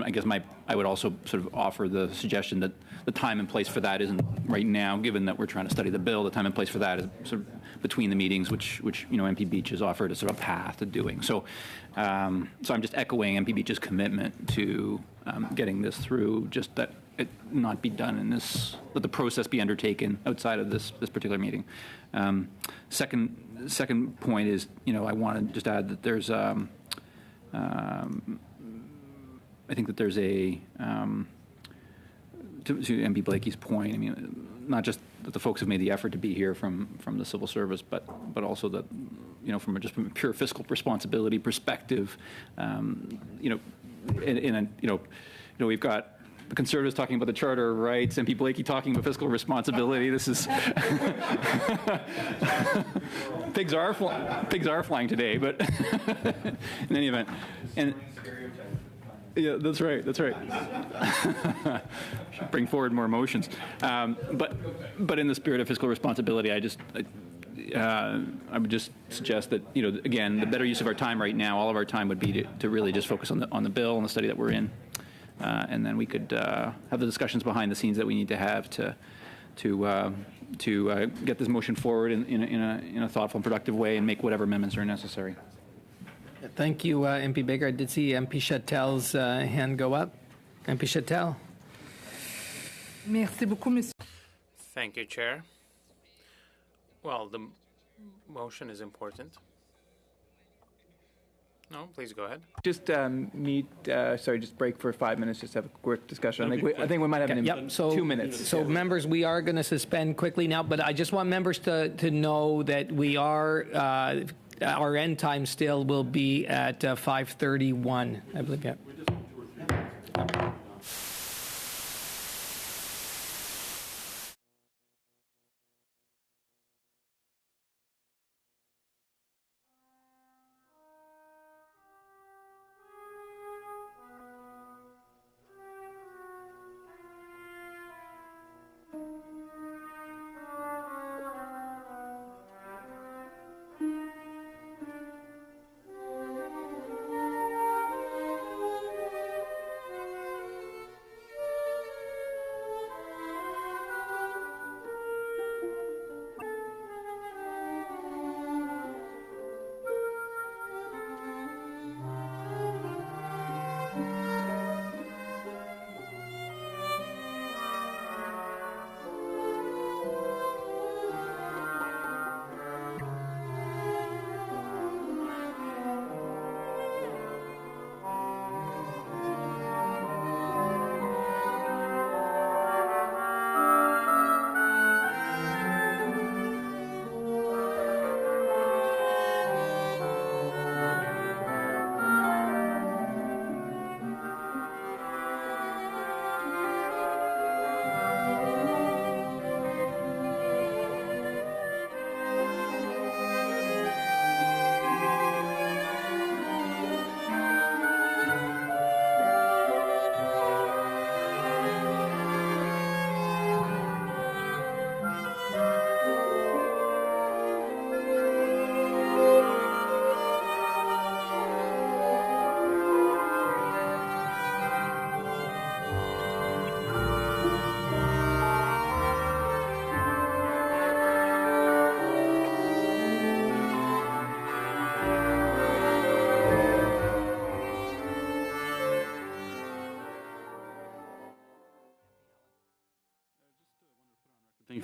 [SPEAKER 16] I guess I would also sort of offer the suggestion that the time and place for that isn't right now, given that we're trying to study the bill. The time and place for that is sort of between the meetings, which MP Beach has offered a sort of path to doing. So I'm just echoing MP Beach's commitment to getting this through, just that it not be done in this, that the process be undertaken outside of this particular meeting. Second point is, I want to just add that there's I think that there's to MP Blakey's point, I mean, not just that the folks have made the effort to be here from the civil service, but also that, from a pure fiscal responsibility perspective, we've got the Conservatives talking about the Charter of Rights, MP Blakey talking about fiscal responsibility. This is pigs are flying today, but in any event, and. Yeah, that's right. Should bring forward more emotions. But in the spirit of fiscal responsibility, I would just suggest that, again, the better use of our time right now, all of our time would be to really just focus on the bill and the study that we're in, and then we could have the discussions behind the scenes that we need to have to get this motion forward in a thoughtful and productive way and make whatever amendments are necessary.
[SPEAKER 1] Thank you, MP Baker. I did see MP Chatel's hand go up. MP Chatel.
[SPEAKER 20] Merci beaucoup, monsieur.
[SPEAKER 13] Thank you, Chair. Well, the motion is important. No, please go ahead.
[SPEAKER 12] Just just break for 5 minutes, just have a quick discussion. I think we might have 2 minutes.
[SPEAKER 1] So members, we are going to suspend quickly now, but I just want members to know that we are, our end time still will be at 5:31, I believe, yeah.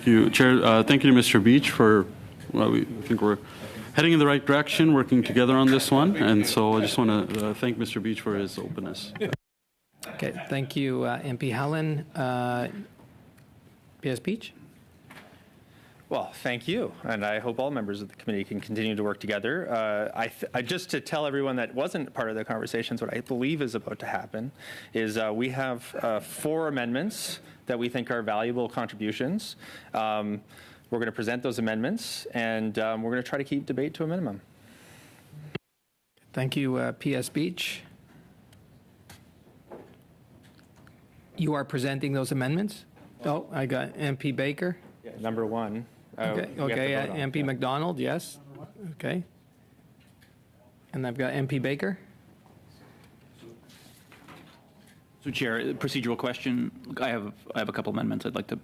[SPEAKER 21] you, Chair. Thank you to Mr. Beach for, I think we're heading in the right direction, working together on this one. And so I just want to thank Mr. Beach for his openness.
[SPEAKER 1] Okay, thank you, MP Helen. PS Beach?
[SPEAKER 22] Well, thank you, and I hope all members of the committee can continue to work together. I just to tell everyone that wasn't part of the conversations, what I believe is about to happen is we have 4 amendments that we think are valuable contributions. We're going to present those amendments, and we're going to try to keep debate to a minimum.
[SPEAKER 1] Thank you, PS Beach. You are presenting those amendments? Oh, I got MP Baker.
[SPEAKER 22] Yeah, number 1.
[SPEAKER 1] Okay, MP McDonald, yes. Okay. And I've got MP Baker.
[SPEAKER 16] So, Chair, procedural question. I have a couple amendments I'd like to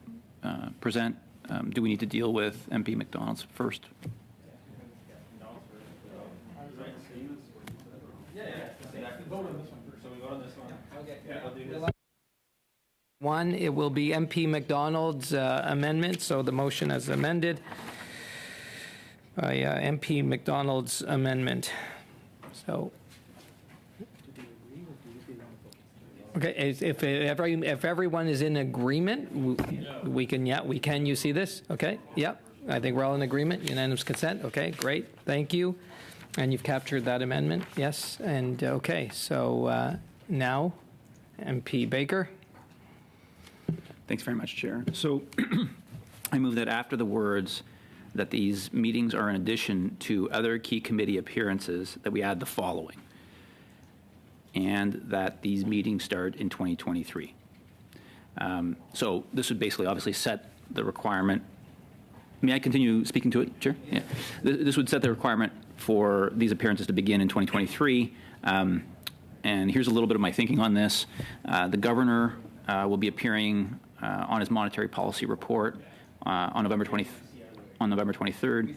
[SPEAKER 16] present. Do we need to deal with MP McDonald's first?
[SPEAKER 1] One, it will be MP McDonald's amendment, so the motion as amended by MP McDonald's amendment. So, okay, if everyone is in agreement, we can, you see this? Okay, yep, I think we're all in agreement, unanimous consent, okay, great, thank you. And you've captured that amendment, yes, and okay, so now, MP Baker.
[SPEAKER 16] Thanks very much, Chair. So I move that after the words that these meetings are in addition to other key committee appearances, that we add the following, and that these meetings start in 2023. So this would basically obviously set the requirement. May I continue speaking to it, Chair? Yeah. This would set the requirement for these appearances to begin in 2023. And here's a little bit of my thinking on this. The governor will be appearing on his monetary policy report on November 23rd.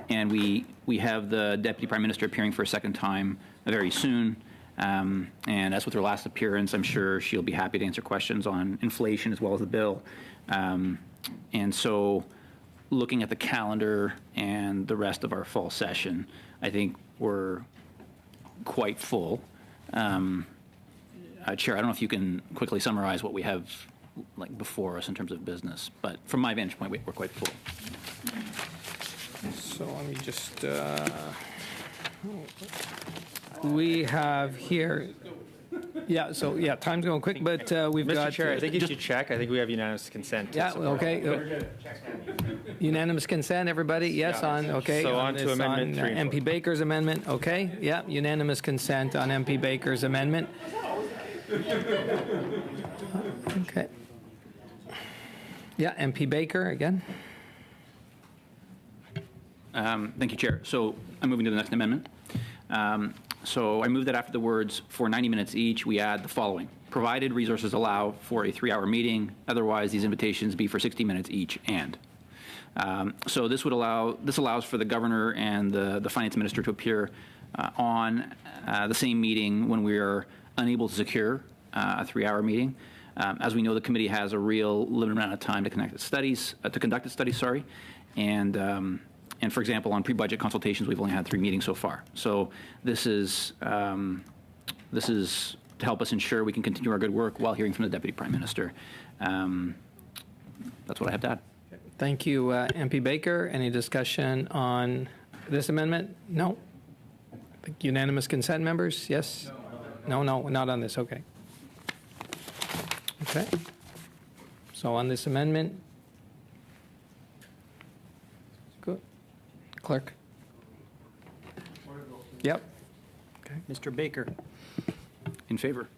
[SPEAKER 16] And we have the Deputy Prime Minister appearing for a second time very soon. And as with her last appearance, I'm sure she'll be happy to answer questions on inflation as well as the bill. And so looking at the calendar and the rest of our fall session, I think we're quite full. Chair, I don't know if you can quickly summarize what we have before us in terms of business, but from my vantage point, we're quite full.
[SPEAKER 1] So let me just, we have here, time's going quick, but we've
[SPEAKER 22] Mr.
[SPEAKER 1] got.
[SPEAKER 22] Chair, I think you should check. I think we have unanimous consent.
[SPEAKER 1] Yeah, okay. Unanimous consent, everybody? Yes, okay.
[SPEAKER 22] So on to Amendment 3 and 4.
[SPEAKER 1] MP Baker's amendment, okay. Yeah, unanimous consent on MP Baker's amendment. Okay. Yeah, MP Baker again.
[SPEAKER 16] Thank you, Chair. So I'm moving to the next amendment. So I move that after the words "for 90 minutes each," we add the following: provided resources allow for a 3-hour meeting, otherwise these invitations be for 60 minutes each. And so this allows for the governor and the finance minister to appear on the same meeting when we are unable to secure a 3-hour meeting. As we know, the committee has a real limited amount of time to conduct its studies. And for example, on pre-budget consultations, we've only had 3 meetings so far. So this is to help us ensure we can continue our good work while hearing from the Deputy Prime Minister. That's what I have to add.
[SPEAKER 1] Thank you, MP Baker. Any discussion on this amendment? No. Unanimous consent, members? Yes? No, not on this. Okay. Okay. So on this amendment, good. Clerk. Yep.
[SPEAKER 3] Okay. Mr. Baker.
[SPEAKER 16] In favor.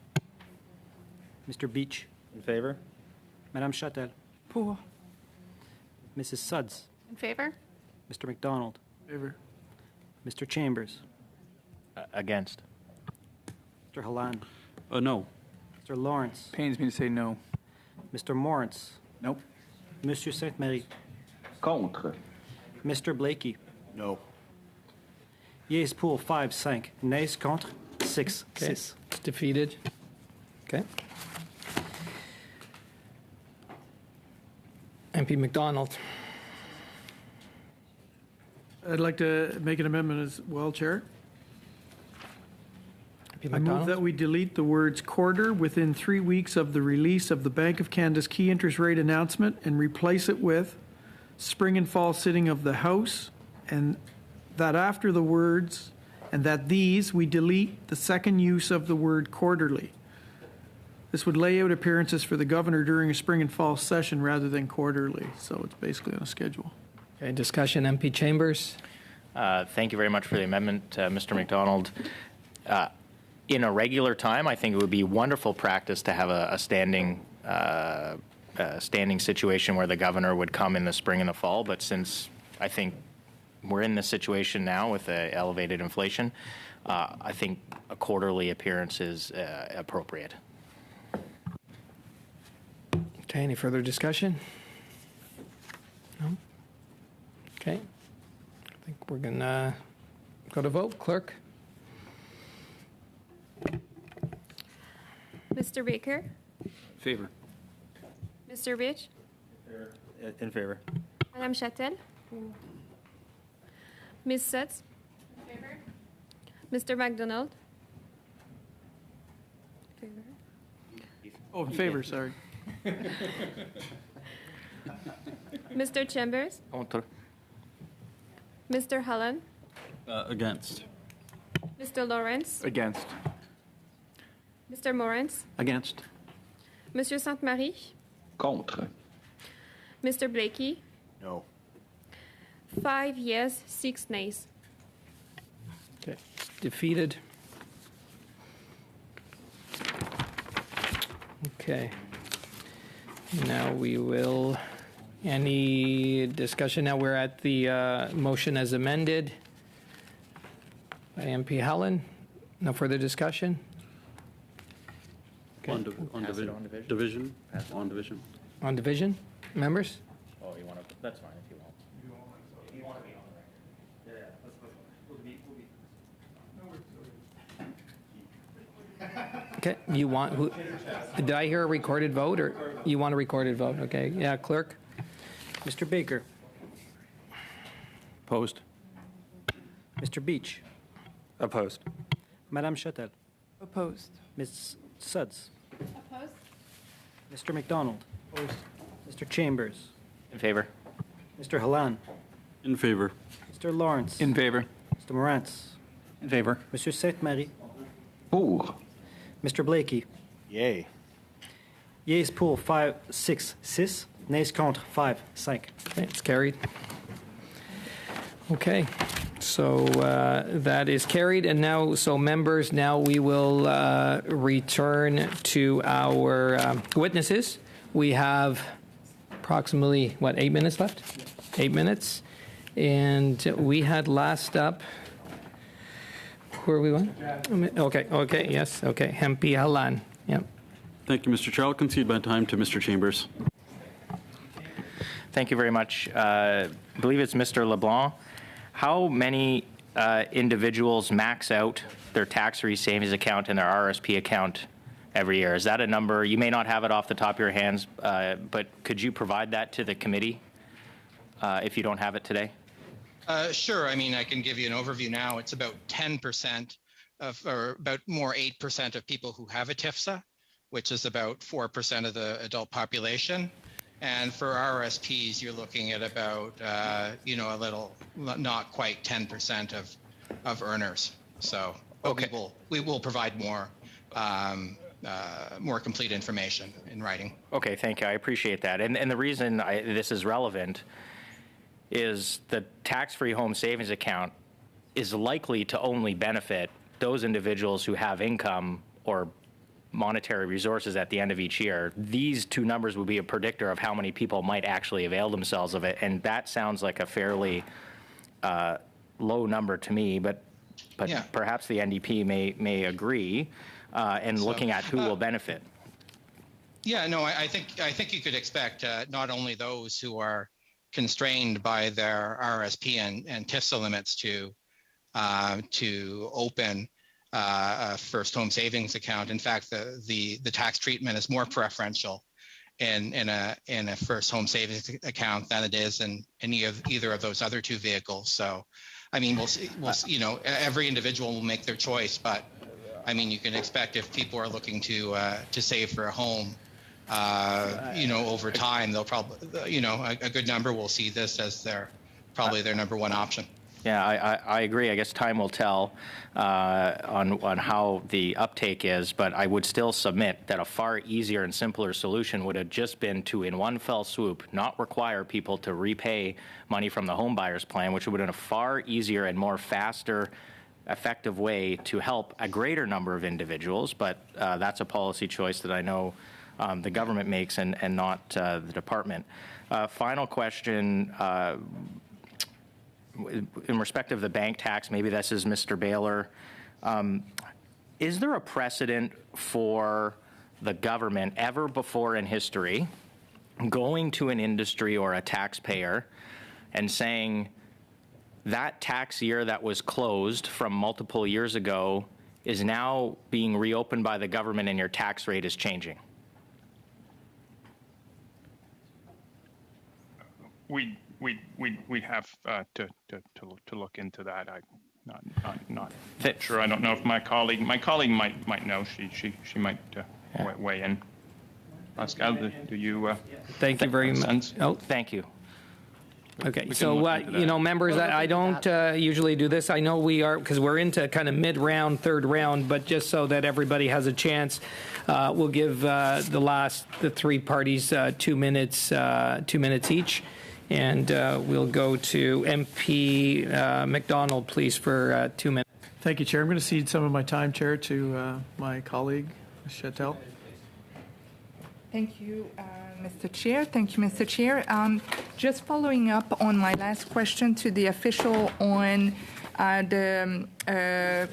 [SPEAKER 3] Mr. Beach.
[SPEAKER 22] In favor.
[SPEAKER 3] Madame Châtel.
[SPEAKER 20] Pour.
[SPEAKER 3] Mrs. Suds.
[SPEAKER 2] In favor?
[SPEAKER 3] Mr. McDonald.
[SPEAKER 10] Favor.
[SPEAKER 3] Mr. Chambers.
[SPEAKER 8] Against.
[SPEAKER 3] Mr. Halan.
[SPEAKER 21] No.
[SPEAKER 3] Mr. Lawrence.
[SPEAKER 12] Pains me to say no.
[SPEAKER 3] Mr. Moritz.
[SPEAKER 12] Nope.
[SPEAKER 3] Monsieur Sainte-Marie.
[SPEAKER 17] Contre.
[SPEAKER 3] Mr. Blakey.
[SPEAKER 15] No.
[SPEAKER 3] Yes pour 5-5. Nays contre 6-6.
[SPEAKER 1] Okay. It's defeated. Okay. MP MP McDonald.
[SPEAKER 10] I'd like to make an amendment as well, Chair.
[SPEAKER 1] MP
[SPEAKER 10] I move
[SPEAKER 1] McDonald?
[SPEAKER 10] that we delete the words quarter within 3 weeks of the release of the Bank of Canada's key interest rate announcement and replace it with spring and fall sitting of the House, and that after the words, and that these, we delete the second use of the word quarterly. This would lay out appearances for the governor during a spring and fall session rather than quarterly, so it's basically on a schedule.
[SPEAKER 1] Okay, discussion, MP Chambers.
[SPEAKER 8] Thank you very much for the amendment, Mr. McDonald. In a regular time, I think it would be wonderful practice to have a standing situation where the governor would come in the spring and the fall. But since I think we're in this situation now with elevated inflation, I think a quarterly appearance is appropriate.
[SPEAKER 1] Okay, any further discussion? No? Okay. I think we're going to go to vote. Clerk?
[SPEAKER 2] Mr. Baker,
[SPEAKER 16] Favor.
[SPEAKER 2] Mr. Rich,
[SPEAKER 3] In favor.
[SPEAKER 2] Madame Châtel, Ms. Sutz, Mr. McDonald,
[SPEAKER 10] Oh, in favor, sorry.
[SPEAKER 2] Mr. Chambers,
[SPEAKER 8] Contre.
[SPEAKER 2] Mr. Hallen,
[SPEAKER 21] Against.
[SPEAKER 2] Mr. Lawrence,
[SPEAKER 3] Against.
[SPEAKER 2] Mr. Morans,
[SPEAKER 21] Against.
[SPEAKER 2] Monsieur Sainte-Marie,
[SPEAKER 17] Contre.
[SPEAKER 2] Mr. Blakey,
[SPEAKER 15] No.
[SPEAKER 2] 5 yes, 6 nays.
[SPEAKER 1] Okay. Defeated. Okay. Now we will, any discussion? Now we're at the motion as amended by MP Helen. No further discussion?
[SPEAKER 21] On division. On division.
[SPEAKER 1] On division? Members?
[SPEAKER 8] Oh, you want to? That's fine if you want. You want to be on the record? Yeah.
[SPEAKER 1] Okay, you want, who, did I hear a recorded vote, or you want a recorded vote? Okay, yeah, clerk?
[SPEAKER 3] Mr. Baker.
[SPEAKER 16] Opposed.
[SPEAKER 3] Mr. Beach.
[SPEAKER 22] Opposed.
[SPEAKER 3] Madame Châtel.
[SPEAKER 20] Opposed.
[SPEAKER 3] Ms. Sutz.
[SPEAKER 2] Opposed?
[SPEAKER 3] Mr. McDonald. Opposed. Mr. Chambers.
[SPEAKER 8] In favor.
[SPEAKER 3] Mr. Hallan.
[SPEAKER 21] In favor.
[SPEAKER 3] Mr. Lawrence.
[SPEAKER 16] In favor.
[SPEAKER 3] Mr. Morantz.
[SPEAKER 16] In favor.
[SPEAKER 3] Monsieur Sainte-Marie.
[SPEAKER 17] Pour.
[SPEAKER 3] Mr. Blakey.
[SPEAKER 15] Yay.
[SPEAKER 3] Yeas pour 5, 6, 6. Nays contre 5, 5.
[SPEAKER 1] Okay, it's carried. Okay, so that is carried, and now, so members, now we will return to our witnesses. We have approximately, 8 minutes left? 8 minutes. And we had last up, where we went? Okay, yes, okay, MP Halan, yep.
[SPEAKER 21] Thank you, Mr. Chair. I'll concede my time to Mr. Chambers.
[SPEAKER 8] Thank you very much. I believe it's Mr. LeBlanc. How many individuals max out their tax-free savings account and their RSP account every year? Is that a number? You may not have it off the top of your hands, but could you provide that to the committee if you don't have it today?
[SPEAKER 9] Sure. I mean, I can give you an overview now. It's about 10% of, or about more 8% of people who have a TIFSA, which is about 4% of the adult population. And for RSPs, you're looking at about, a little, not quite 10% of earners. So okay. we will provide more complete information in writing.
[SPEAKER 8] Okay, thank you. I appreciate that. And the reason this is relevant is the tax-free home savings account is likely to only benefit those individuals who have income or monetary resources at the end of each year. These two numbers would be a predictor of how many people might actually avail themselves of it, and that sounds like a fairly low number to me, but yeah. Perhaps the NDP may agree, and looking at who will benefit.
[SPEAKER 9] Yeah, no, I think you could expect not only those who are constrained by their RSP and TIFSA limits to open a first home savings account. In fact, the tax treatment is more preferential in a first home savings account than it is in either of those other two vehicles. So, I mean, we'll see, every individual will make their choice, but I mean, you can expect if people are looking to save for a home, over time, they'll probably, a good number will see this as probably their number one option.
[SPEAKER 8] Yeah, I agree. I guess time will tell on how the uptake is, but I would still submit that a far easier and simpler solution would have just been to, in one fell swoop, not require people to repay money from the home buyers plan, which would have been a far easier and more faster, effective way to help a greater number of individuals. But that's a policy choice that I know the government makes and not the department. Final question. In respect of the bank tax, maybe this is Mr. Baylor, is there a precedent for the government ever before in history going to an industry or a taxpayer and saying that tax year that was closed from multiple years ago is now being reopened by the government and your tax rate is changing?
[SPEAKER 11] We have to look into that. I'm not sure. I don't know if my colleague might know. She might weigh in. Pascal, do you?
[SPEAKER 1] Thank you very much. Oh, thank you. Okay, so members, I don't usually do this. I know we are, because we're into kind of mid-round, third round, but just so that everybody has a chance, we'll give the three parties 2 minutes, 2 minutes each. And we'll go to MP McDonald, please, for 2 minutes.
[SPEAKER 10] Thank you, Chair. I'm going to cede some of my time, Chair, to my colleague, Ms. Chattel.
[SPEAKER 20] Thank you, Mr. Chair. Thank you, Mr. Chair. Just following up on my last question to the official on the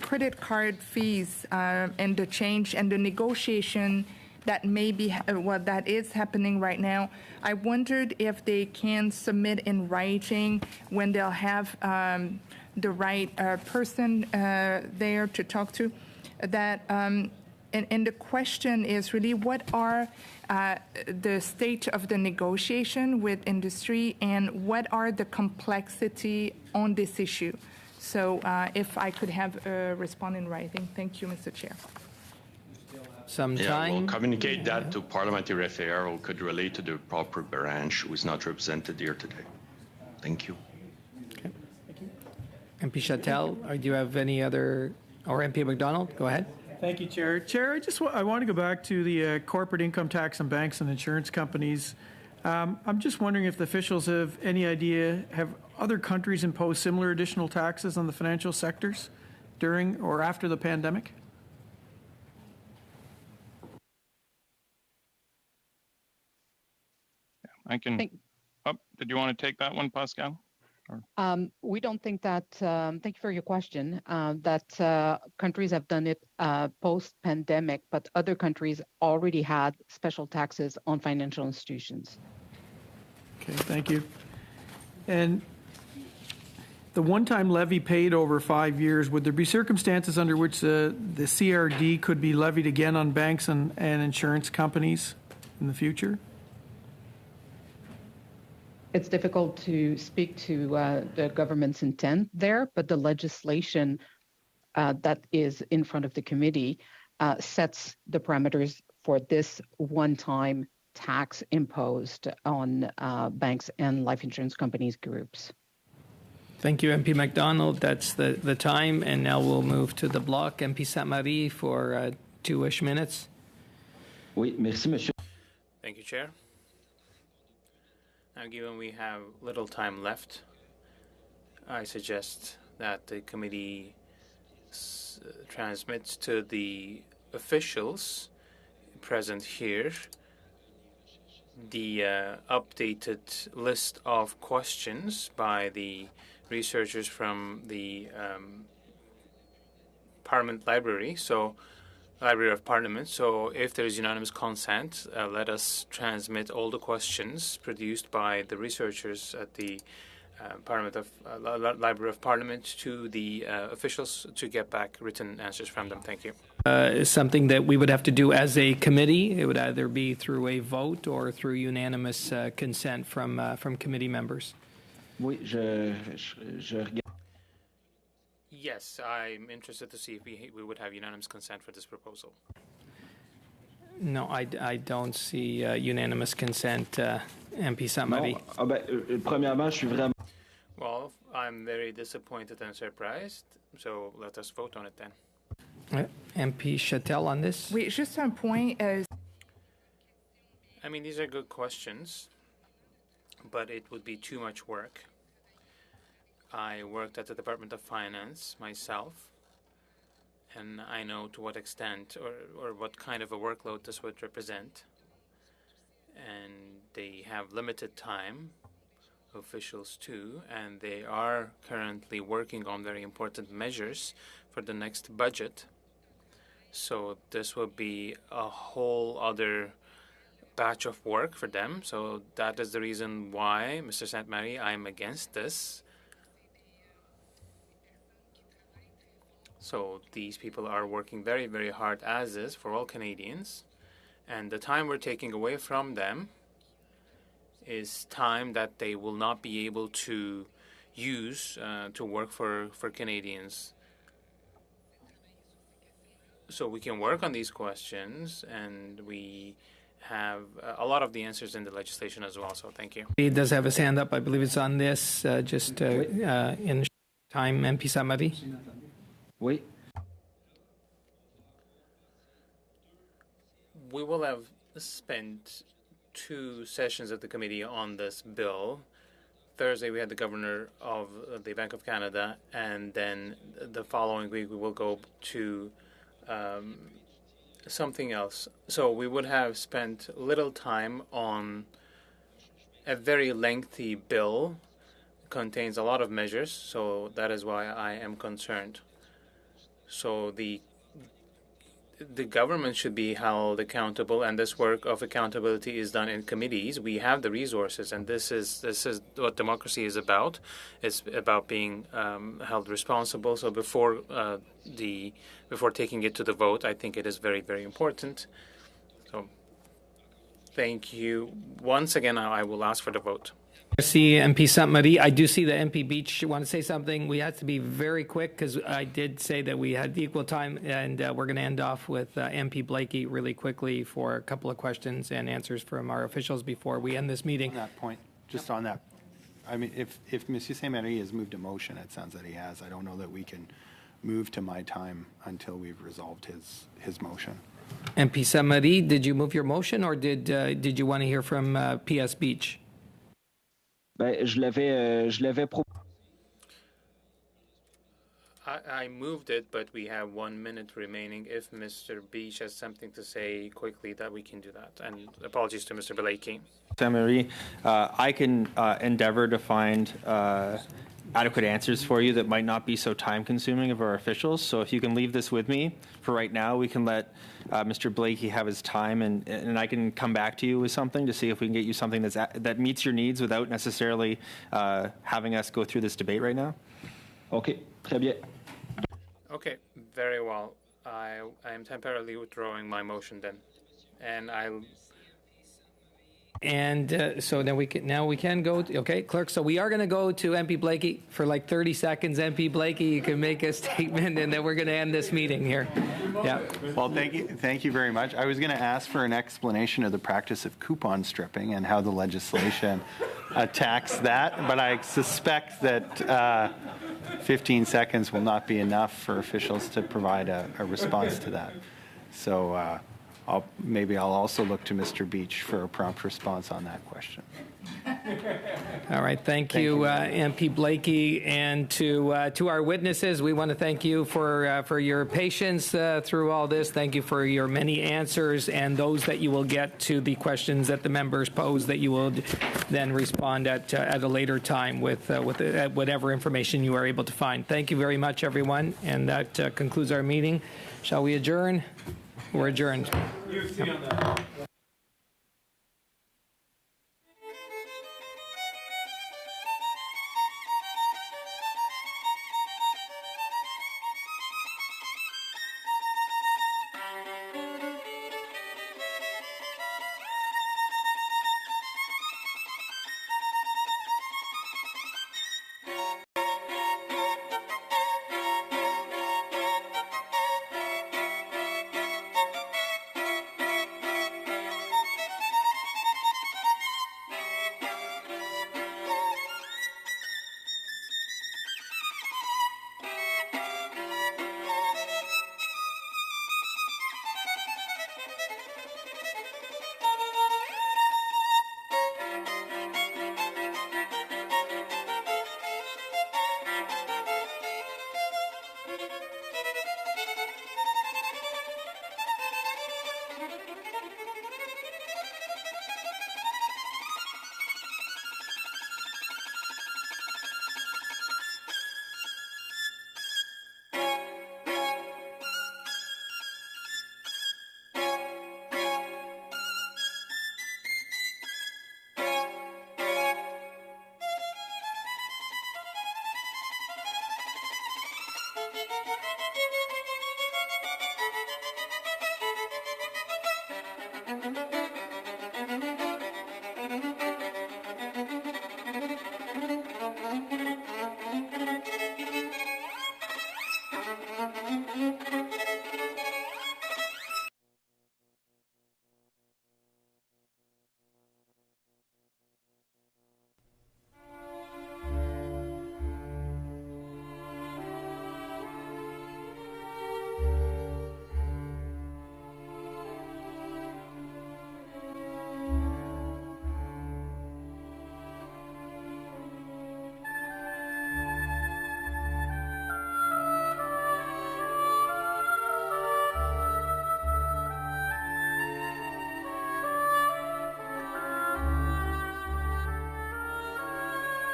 [SPEAKER 20] credit card fees and the change and the negotiation that may be that is happening right now. I wondered if they can submit in writing when they'll have the right person there to talk to. That and the question is really, what are the state of the negotiation with industry and what are the complexity on this issue? So if I could have a response in writing. Thank you, Mr. Chair.
[SPEAKER 7] We'll communicate that to Parliamentary Affairs, who could relate to the proper branch who is not represented here today. Thank you.
[SPEAKER 1] Okay. Thank you. MP Chattel, do you have any other, or MP McDonald? Go ahead.
[SPEAKER 10] Thank you, Chair. Chair, I want to go back to the corporate income tax on banks and insurance companies. I'm just wondering if the officials have any idea, have other countries imposed similar additional taxes on the financial sectors during or after the pandemic?
[SPEAKER 11] I can. Did you want to take that one, Pascal?
[SPEAKER 6] We don't think that, thank you for your question, that countries have done it post-pandemic, but other countries already had special taxes on financial institutions.
[SPEAKER 10] Okay, thank you. And the one-time levy paid over 5 years, would there be circumstances under which the CRD could be levied again on banks and insurance companies in the future?
[SPEAKER 6] It's difficult to speak to the government's intent there, but the legislation that is in front of the committee sets the parameters for this one-time tax imposed on banks and life insurance companies groups.
[SPEAKER 1] Thank you, MP McDonald. That's the time, and now we'll move to the block. MP Sainte-Marie for 2-ish minutes.
[SPEAKER 17] Oui, merci, monsieur.
[SPEAKER 13] Thank you, Chair. Now, given we have little time left, I suggest that the committee transmits to the officials present here the updated list of questions by the researchers from the Parliament Library. Library of Parliament. So if there is unanimous consent, let us transmit all the questions produced by the researchers at the Library of Parliament to the officials to get back written answers from them. Thank you.
[SPEAKER 1] something that we would have to do as a committee. It would either be through a vote or through unanimous consent from committee members.
[SPEAKER 17] Oui, je regarde.
[SPEAKER 13] Yes, I'm interested to see if we would have unanimous consent for this proposal.
[SPEAKER 1] No, I don't see unanimous consent, MP Samari.
[SPEAKER 17] Non. Ah ben, premièrement, je suis vraiment.
[SPEAKER 13] Well, I'm very disappointed and surprised, so let us vote on it then.
[SPEAKER 1] MP Chatel on this?
[SPEAKER 20] Oui, juste un point.
[SPEAKER 13] I mean, these are good questions, but it would be too much work. I worked at the Department of Finance myself, and I know to what extent or what kind of a workload this would represent. And they have limited time, officials too, and they are currently working on very important measures for the next budget. So this will be a whole other batch of work for them. So that is the reason why, Mr. Sainte-Marie, I'm against this. So these people are working very, very hard, as is for all Canadians. And the time we're taking away from them is time that they will not be able to use to work for Canadians. So we can work on these questions, and we have a lot of the answers in the legislation as well. So thank you.
[SPEAKER 1] He does have his hand up. I believe it's on this. Just in time, MP Samari.
[SPEAKER 17] Oui.
[SPEAKER 13] We will have spent 2 sessions of the committee on this bill. Thursday, we had the governor of the Bank of Canada, and then the following week, we will go to something else. So we would have spent little time on a very lengthy bill. It contains a lot of measures, so that is why I am concerned. So the government should be held accountable, and this work of accountability is done in committees. We have the resources, and this is what democracy is about. It's about being held responsible. So before taking it to the vote, I think it is very, very important. So thank you once again. I will ask for the vote.
[SPEAKER 1] I see MP Sainte-Marie. I do see the MP Beach want to say something. We have to be very quick because I did say that we had equal time, and we're going to end off with MP Blakey really quickly for a couple of questions and answers from our officials before we end this meeting.
[SPEAKER 15] On that point, just on that, I mean, if Monsieur Sainte-Marie has moved a motion, it sounds that he has. I don't know that we can move to my time until we've resolved his motion.
[SPEAKER 1] MP Sainte-Marie, did you move your motion, or did you want to hear from PS Beach?
[SPEAKER 17] Ben, je l'avais
[SPEAKER 13] I moved it, but we have 1 minute remaining. If Mr. Beach has something to say quickly, that we can do that. And apologies to Mr. Blakey.
[SPEAKER 4] Sainte-Marie, I can endeavor to find adequate answers for you that might not be so time-consuming of our officials. So if you can leave this with me for right now, we can let Mr. Blakey have his time, and I can come back to you with something to see if we can get you something that meets your needs without necessarily having us go through this debate right now.
[SPEAKER 17] Okay, très bien.
[SPEAKER 13] Okay, very well. I am temporarily withdrawing my motion then, and I'll.
[SPEAKER 1] And so now we can go. Okay, clerk. So we are going to go to MP Blakey for like 30 seconds. MP Blakey, you can make a statement, and then we're going to end this meeting here. Yeah.
[SPEAKER 15] Well, thank you very much. I was going to ask for an explanation of the practice of coupon stripping and how the legislation attacks that, but I suspect that 15 seconds will not be enough for officials to provide a response to that. So. Maybe I'll also look to Mr. Beach for a prompt response on that question.
[SPEAKER 1] All right, thank you, MP Blakey, and to our witnesses, we want to thank you for your patience through all this. Thank you for your many answers, and those that you will get to the questions that the members pose that you will then respond at a later time with whatever information you are able to find. Thank you very much, everyone, and that concludes our meeting. Shall we adjourn? We're adjourned.